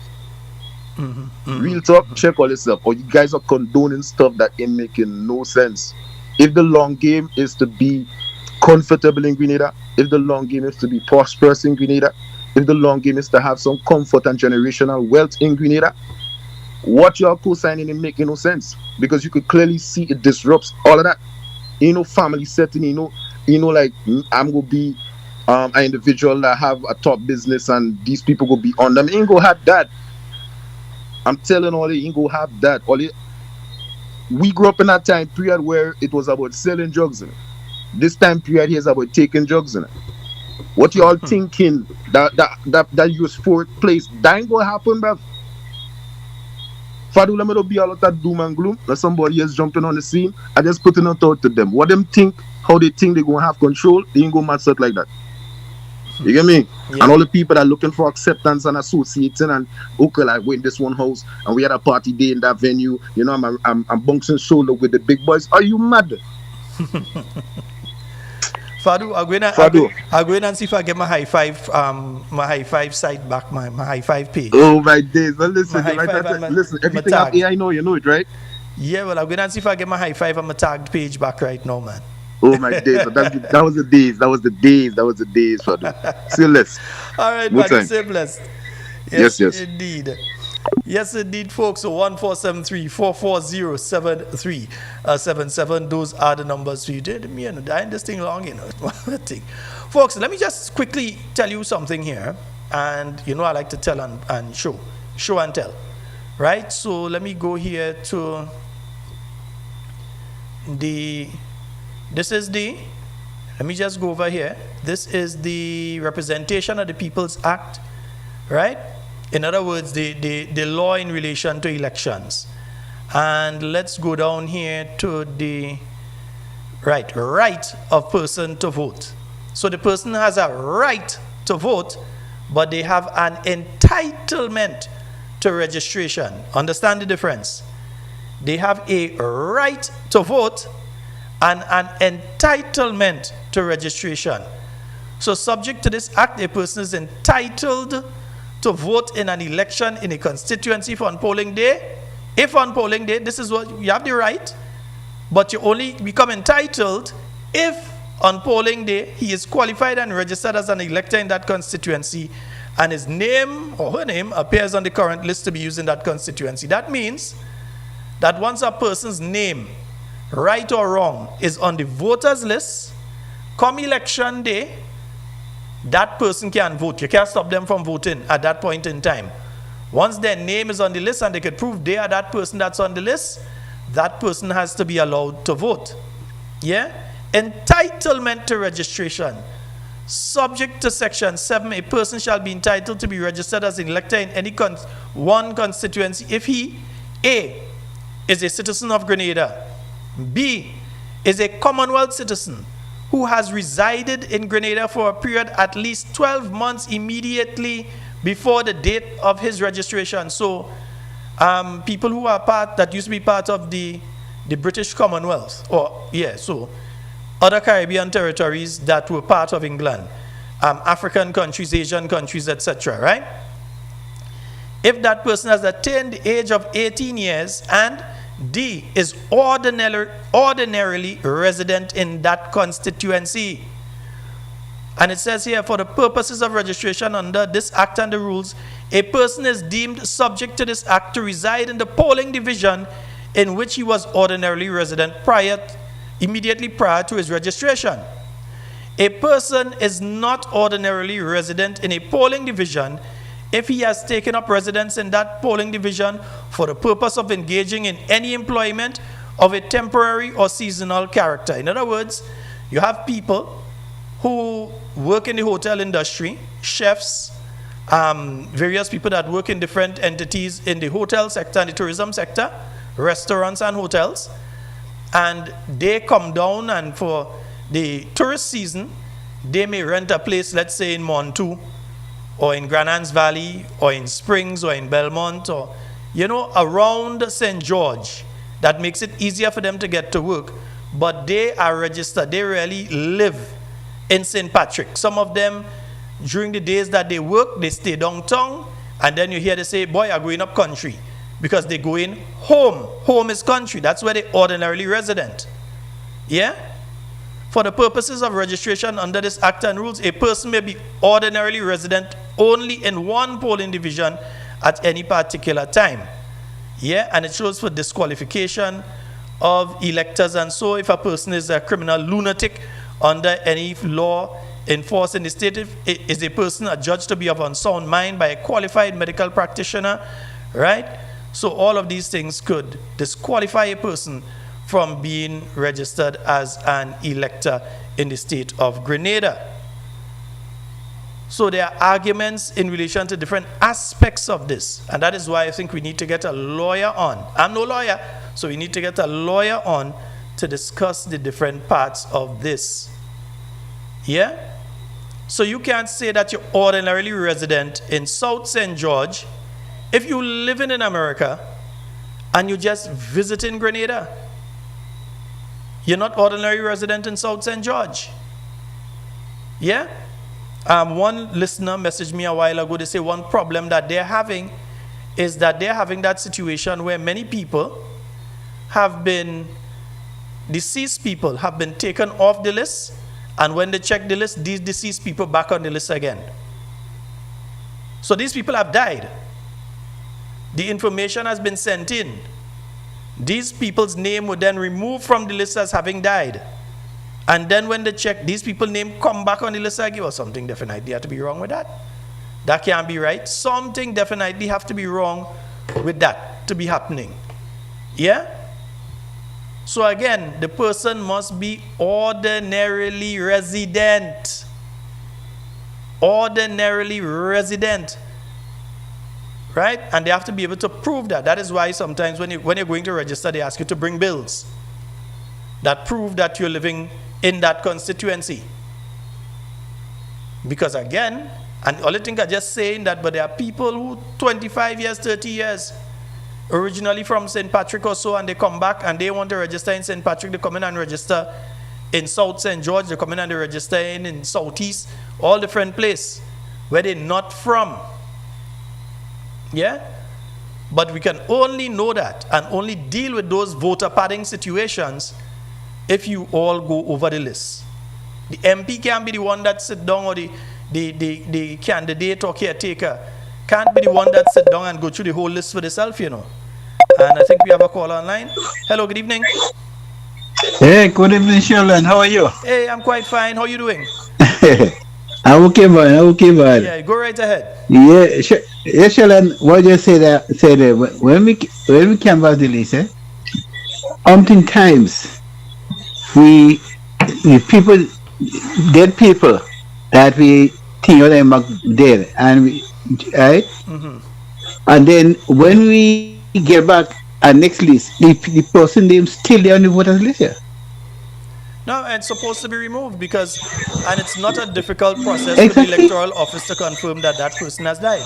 Real talk, check all yourself. Or you guys are condoning stuff that ain't making no sense. If the long game is to be comfortable in Grenada, if the long game is to be prosperous in Grenada, if the long game is to have some comfort and generational wealth in Grenada, what you're co-signing is making no sense, because you could clearly see it disrupts all of that. Family setting, like I'm gonna be an individual that have a top business and these people go be on them. Ain't gonna have that. I'm telling all you, ain't gonna have that. We grew up in that time period where it was about selling drugs in it. This time period here is about taking drugs in it. What y'all thinking that use for place, that ain't gonna happen, bruv. Fadu, let me not be a lot of doom and gloom. That somebody else jumping on the scene. I just putting a thought to them. What them think, how they think they're gonna have control, they ain't gonna match up like that. You get me? Yeah. And all the people that are looking for acceptance and associating and okay, like we're in this one house and we had a party day in that venue. I'm bouncing shoulder with the big boys. Are you mad? Fadu, I'll go in and see if I get my high five site back, my high five page. Oh my days! Well, listen, listen. Everything out here, I know you know it, right? Yeah, well, I'll go in and see if I get my high five and my tagged page back right now, man. Oh my days! That was the days. That was the days, Fadu. Still less. All right, man. Still blessed. Yes, indeed. Yes, indeed, folks. So 1473-440-7377. Those are the numbers for you. I this thing long, Folks, let me just quickly tell you something here. And, I like to tell and show and tell. Right? So let me go here to let me just go over here. This is the Representation of the People's Act. Right? In other words, the law in relation to elections. And let's go down here to the right of person to vote. So the person has a right to vote, but they have an entitlement to registration. Understand the difference? They have a right to vote and an entitlement to registration. So subject to this act, a person is entitled to vote in an election in a constituency for on polling day. If on polling day, this is what you have the right, but you only become entitled if on polling day he is qualified and registered as an elector in that constituency and his name or her name appears on the current list to be used in that constituency. That means that once a person's name, right or wrong, is on the voters list, come election day, that person can vote. You can't stop them from voting at that point in time. Once their name is on the list and they can prove they are that person that's on the list, that person has to be allowed to vote. Yeah? Entitlement to registration. Subject to Section 7, a person shall be entitled to be registered as an elector in any one constituency if he, A, is a citizen of Grenada, B, is a Commonwealth citizen who has resided in Grenada for a period at least 12 months immediately before the date of his registration. So, people who are that used to be part of the British Commonwealth, so other Caribbean territories that were part of England, African countries, Asian countries, etc., right? If that person has attained the age of 18 years and D is ordinarily resident in that constituency. And it says here, for the purposes of registration under this act and the rules, a person is deemed subject to this act to reside in the polling division in which he was ordinarily resident immediately prior to his registration. A person is not ordinarily resident in a polling division if he has taken up residence in that polling division for the purpose of engaging in any employment of a temporary or seasonal character. In other words, you have people who work in the hotel industry, chefs, various people that work in different entities in the hotel sector and the tourism sector, restaurants and hotels, and they come down, and for the tourist season, they may rent a place, let's say in Montu, or in Granans Valley, or in Springs, or in Belmont, or, around St. George. That makes it easier for them to get to work. But they are registered. They really live in St. Patrick. Some of them, during the days that they work, they stay downtown, and then you hear they say, boy, I'm going up country, because they go in home. Home is country. That's where they ordinarily resident. Yeah? For the purposes of registration under this act and rules, a person may be ordinarily resident only in one polling division at any particular time. Yeah, and it shows for disqualification of electors. And so if a person is a criminal lunatic under any law enforced in the state, is a person adjudged to be of unsound mind by a qualified medical practitioner, right? So all of these things could disqualify a person from being registered as an elector in the state of Grenada. So there are arguments in relation to different aspects of this, and that is why I think we need to get a lawyer on. I'm no lawyer, so we need to get a lawyer on to discuss the different parts of this. Yeah? So you can't say that you're ordinarily resident in South St. George if you're living in America and you just visit in Grenada. You're not ordinary resident in South St. George. Yeah? One listener messaged me a while ago. They say one problem that they're having is that they're having that situation where many people have been, deceased people have been taken off the list, and when they check the list, these deceased people back on the list again. So these people have died. The information has been sent in. These people's name were then removed from the list as having died. And then when they check, these people's name come back on the list again, or something definitely have to be wrong with that. That can't be right. Something definitely have to be wrong with that to be happening. Yeah? So again, the person must be ordinarily resident. Ordinarily resident. Right? And they have to be able to prove that. That is why sometimes when you're going to register, they ask you to bring bills that prove that you're living in that constituency. Because again, and all I think I'm just saying that, but there are people who 25 years, 30 years, originally from St. Patrick or so, and they come back and they want to register in St. Patrick, they come in and register in South St. George, they come in and they register in Southeast, all different places where they're not from. Yeah? But we can only know that and only deal with those voter padding situations if you all go over the list. The MP can't be the one that sit down, or the candidate or caretaker can't be the one that sit down and go through the whole list for themselves, And I think we have a call online. Hello, good evening. Hey, good evening, Sheldon. How are you? Hey, I'm quite fine. How are you doing? I'm okay, man. I'm okay, man. Yeah, go right ahead. Yeah, yeah, Sheldon, what you say that when we canvass the list, umpteen times we the people dead people that we think of them are dead, and right, Hmm. and then when we get back our next list, the person name still there on the voters list, yeah. No, and it's supposed to be removed because, and it's not a difficult process for the Exactly. electoral office to confirm that that person has died.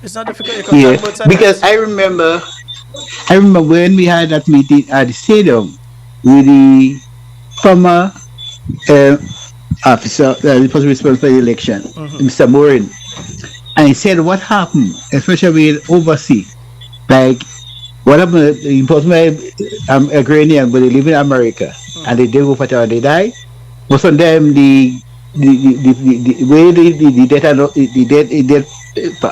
It's not difficult. You Yeah, contact birth because certificates. I remember when we had that meeting at the stadium with the former uh, officer, the person responsible for the election, Hmm. Mr. Morin, and he said what happened, especially with overseas, like what happened. The person, I'm a Grenadian, but they live in America, and they did go for and they die. Most of them, the way the data the death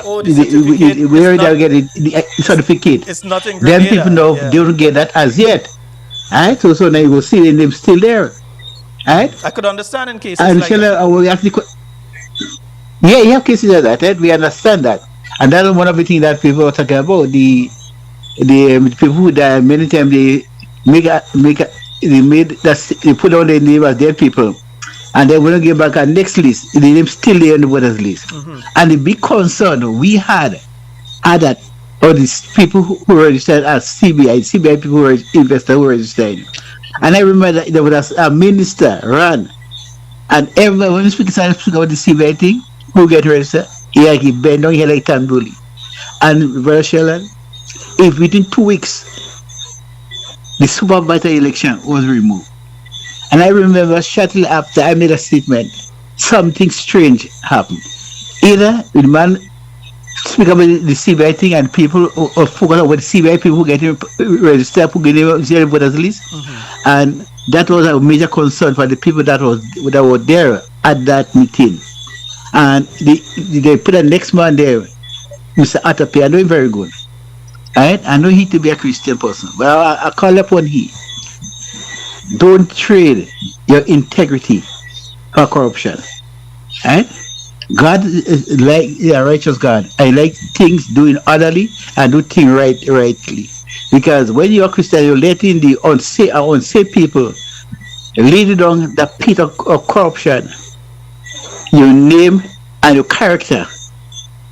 Oh, the certificate is where not. they get the certificate. It's not in Then people Grenada. know they Yeah. don't get that as yet. Alright, so now you will see the name still there. Alright, I could understand in cases and like shall that. I will ask the yeah, you have cases like that. We understand that, and that's one of the things that people are talking about. The people who die many times they they made that they put on their name as dead people, and then when you get back at next list, the name still there on the voters list. Hmm. And the big concern we had that all these people who registered as CBI people who were investors who registered. And I remember that there was a minister ran, and everyone when you speak about the CBI thing, who get registered, yeah, he bend down here like Tambuli. And Brother Sheldon, if within 2 weeks the supervisor election was removed. And I remember shortly after I made a statement, something strange happened. Either the man speak about the CBI thing and people or focus on the CBI people who get registered, who get zero voters list, Hmm. and that was a major concern for the people that were there at that meeting. And they put a next man there, Mr. Atapi. I know him very good. Right? I know he to be a Christian person. Well, I call upon he. Don't trade your integrity for corruption. Right? God is like a righteous God. I like things doing orderly and do things rightly. Because when you're a Christian, you're letting the unsafe people lead you down the pit of corruption. Your name and your character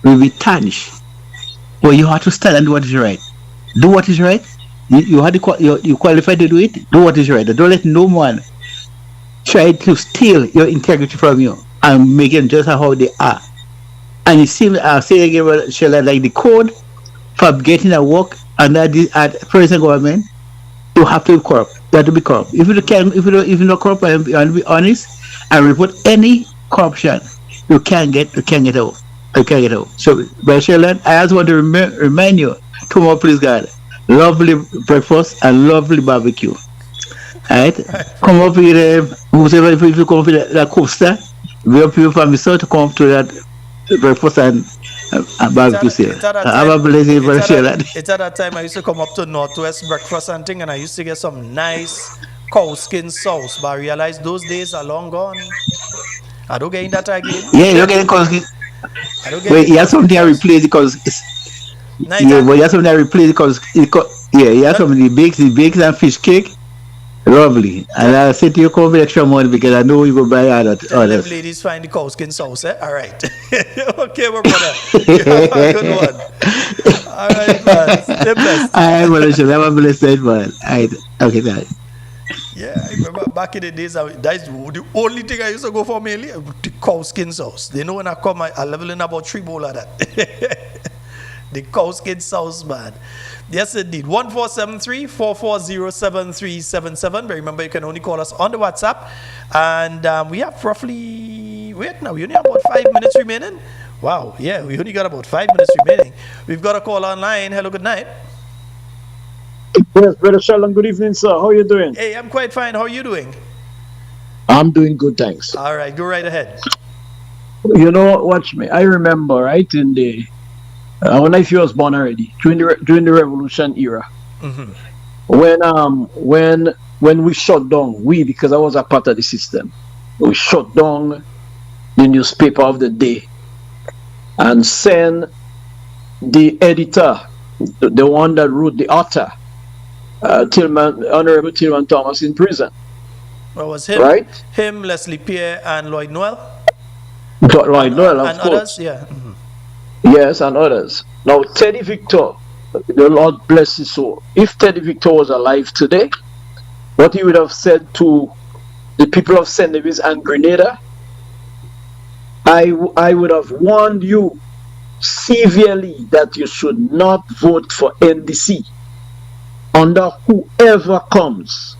will be tarnished. But you have to stand and do what is right. Do what is right. You have you qualified to do it. Do what is right. Don't let no one try to steal your integrity from you and make them just how they are. And you see, I'll say again, Sheldon, like the code for getting a work under the present government, you have to be corrupt. You have to be corrupt. If you're not corrupt and be honest and report any corruption, you can't get out. You can't get out. So, by Sheldon, I also want to remind you, tomorrow, please God, lovely breakfast and lovely barbecue. Alright? Come up with whoever if you come up with that coaster, we have people from the south to come up to that breakfast and barbecue sale. Have a blessing for Sheldon. It's at that time I used to come up to Northwest breakfast and thing, and I used to get some nice cow skin sauce. But I realized those days are long gone. I don't get in that again. Yeah, you're getting cause I don't get wait, the you have cow skin something I sauce. replace because Night yeah, and- but you have something I replace because yeah, you have something the bakes and fish cake. Lovely. And I said to you come with extra money because I know you go buy Tell them others. ladies find the cow skin sauce, eh? All right. Okay, my brother. You have a good one. All right, man. Stay blessed. I want to have a blessed man. Okay, that. Yeah, I remember back in the days, that's the only thing I used to go for mainly, the cow skin sauce. They know when I come, I level in about 3 bowl of that. The cow skin sauce, man. Yes, indeed. 1473-440-7377. But remember, you can only call us on the WhatsApp. And we have roughly, wait now, we only have about 5 minutes remaining. Wow, yeah, we only got about 5 minutes remaining. We've got a call online. Hello, good night. Yes, Brother Sheldon, good evening, sir. How are you doing? Hey, I'm quite fine. How are you doing? I'm doing good, thanks. All right, go right ahead. You know, watch me. I remember, right, in the when I was born already, during the revolution era, Mm-hmm. when we shut down, because I was a part of the system, we shut down the newspaper of the day, and send the editor, the one that wrote the author, Honorable Tillman Thomas, in prison. Well, was him, right? Him, Leslie Pierre, and Lloyd Noel? Lloyd Noel, of and course. Others, yeah. Yes, and others. Now, Teddy Victor, the Lord bless his soul. If Teddy Victor was alive today, what he would have said to the people of St. Louis and Grenada, I would have warned you severely that you should not vote for NDC under whoever comes.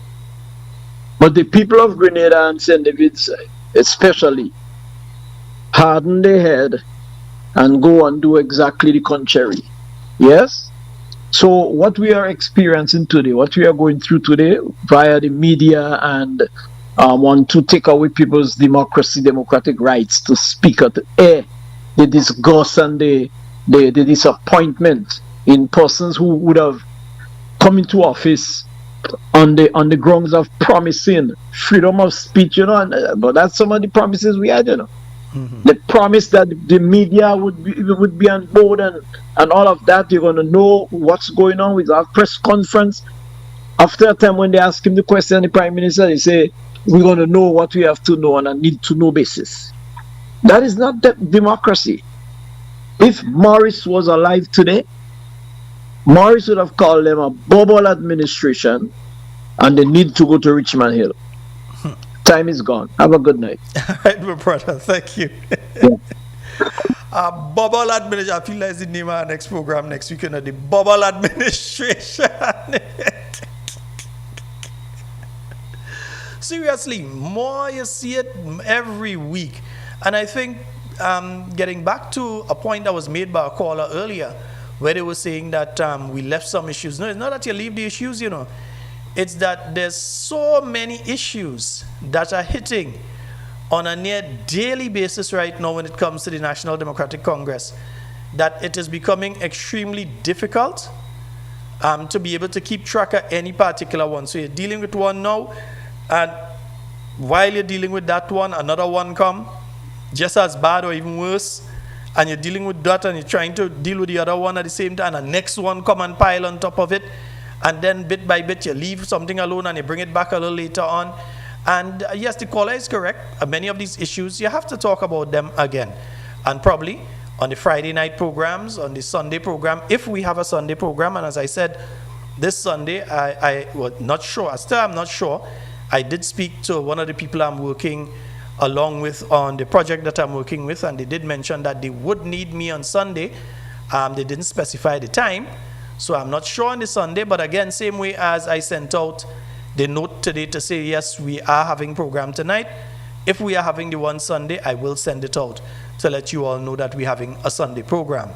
But the people of Grenada and St. Louis especially harden their head and go and do exactly the contrary. Yes? So what we are experiencing today, what we are going through today via the media and want to take away people's democratic rights to speak at the air, the disgust and the disappointment in persons who would have come into office on the grounds of promising freedom of speech, but that's some of the promises we had, The promise that the media would be on board and all of that. You're going to know what's going on with our press conference. After a time when they ask him the question, the Prime Minister, they say, we're going to know what we have to know on a need-to-know basis. That is not democracy. If Morris was alive today, Morris would have called them a bubble administration and they need to go to Richmond Hill. Time is gone. Have a good night. All right, my brother. Thank you. Bubble administration. I feel like it's the name of our next program next week. The bubble administration. Seriously, more you see it every week. And I think getting back to a point that was made by a caller earlier, where they were saying that we left some issues. No, it's not that you leave the issues, It's that there's so many issues that are hitting on a near daily basis right now when it comes to the National Democratic Congress, that it is becoming extremely difficult to be able to keep track of any particular one. So you're dealing with one now, and while you're dealing with that one, another one come, just as bad or even worse, and you're dealing with that and you're trying to deal with the other one at the same time, and the next one come and pile on top of it. And then bit by bit, you leave something alone and you bring it back a little later on. And yes, the caller is correct. Many of these issues, you have to talk about them again. And probably on the Friday night programs, on the Sunday program, if we have a Sunday program. And as I said, this Sunday, I was not sure. I'm not sure. I did speak to one of the people I'm working along with on the project that I'm working with, and they did mention that they would need me on Sunday. They didn't specify the time. So I'm not sure on the Sunday, but again, same way as I sent out the note today to say, yes, we are having program tonight. If we are having the one Sunday, I will send it out to let you all know that we're having a Sunday program.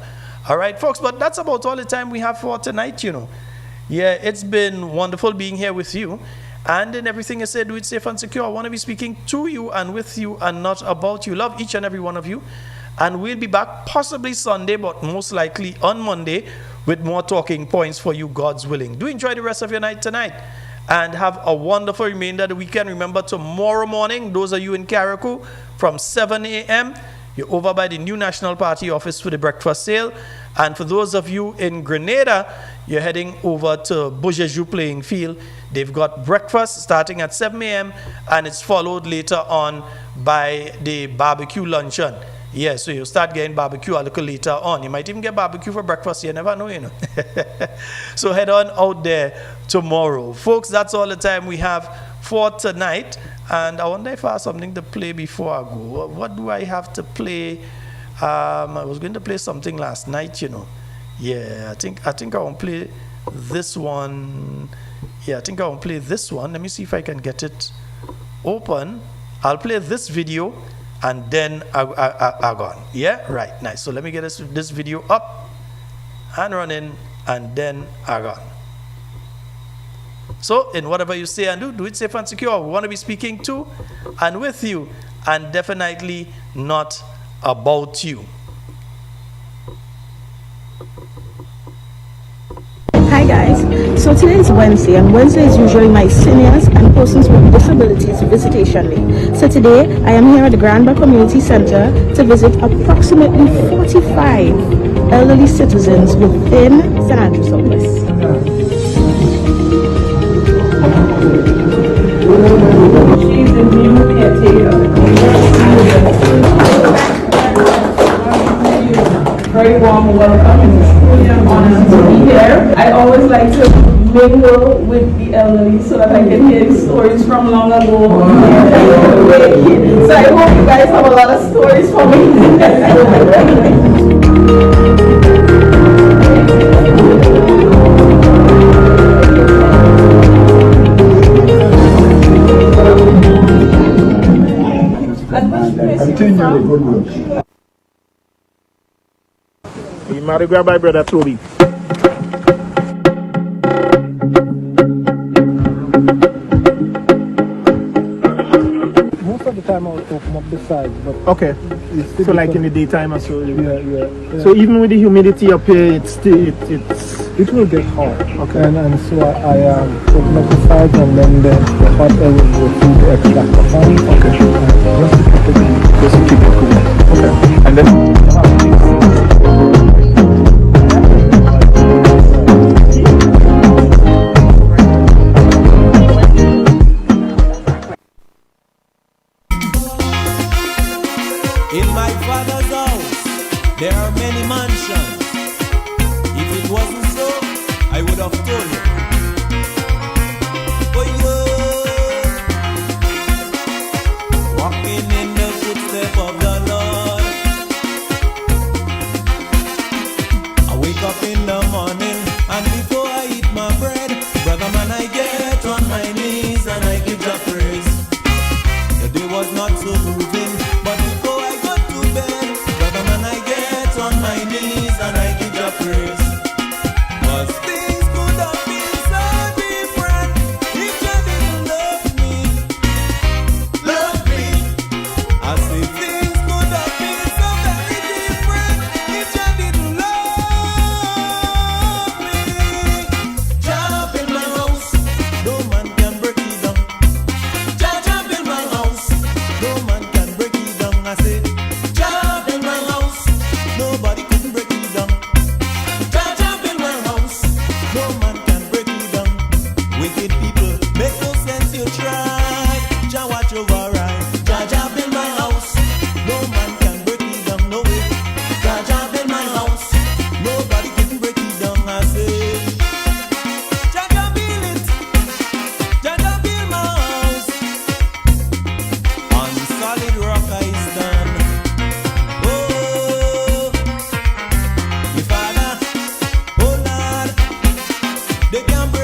All right, folks, but that's about all the time we have for tonight, Yeah, it's been wonderful being here with you. And in everything I said, do it safe and secure. I want to be speaking to you and with you and not about you. Love each and every one of you. And we'll be back possibly Sunday, but most likely on Monday, with more talking points for you, God's willing. Do enjoy the rest of your night tonight and have a wonderful remainder of the weekend. Remember, tomorrow morning, those of you in Carriacou, from 7 a.m., you're over by the new National Party office for the breakfast sale. And for those of you in Grenada, you're heading over to Beaujeu playing field. They've got breakfast starting at 7 a.m. and it's followed later on by the barbecue luncheon. Yeah, so you'll start getting barbecue a little later on. You might even get barbecue for breakfast. You never know, So head on out there tomorrow. Folks, that's all the time we have for tonight. And I wonder if I have something to play before I go. What do I have to play? I was going to play something last night, Yeah, I think I won't play this one. Yeah, I think I won't play this one. Let me see if I can get it open. I'll play this video. And then I gone. Yeah, right, nice. So let me get this video up and running, and then I gone. So in whatever you say and do it safe and secure. We want to be speaking to and with you, and definitely not about you. Hi Hi guys, so today is Wednesday and Wednesday is usually my seniors and persons with disabilities visitation day. So today I am here at the Grenada Community Center to visit approximately 45 elderly citizens within St. Andrews Southwest. She's the new caretaker. Very warm welcome. It's truly an honor to be here. I always like to mingle with the elderly so that I can hear stories from long ago. So I hope you guys have a lot of stories for me. Continue, good work. You married my brother Toby. Most of the time I'll open up the sides, but okay. So like in the daytime or so. Yeah. So even with the humidity up here, it will get hot. Okay. And so I open up the sides and then the hot air will go through the extractor fan. Okay. Just to keep it cool. Okay. And then. In my father's house, there are many mansions. If it wasn't so, I would have told you. Oh, yeah. Walking in the footsteps of the Lord. I wake up in the morning, and before I eat my bread, brother man, I get on my knees and I give the praise. The day was not so moving, but before I go to bed, brother man, I get on my knees and I give the praise. 'Cause things could have been so different if you didn't love me. Love me. I say things could have been so very different if you didn't love me. Jah build my house, no man can break it down. Jah build my house, no man can break it down. I say Jah build my house, nobody can break it down. Jah build my house, no man can break it down. Wicked people, make no sense, you try. Jah watch over right. Jah build my house, no man can break it down. No way. Jah build my house, nobody can break it down. I say Jah build it. Jah build my house. On solid rock I stand. Oh, my Father, oh Lord, they can break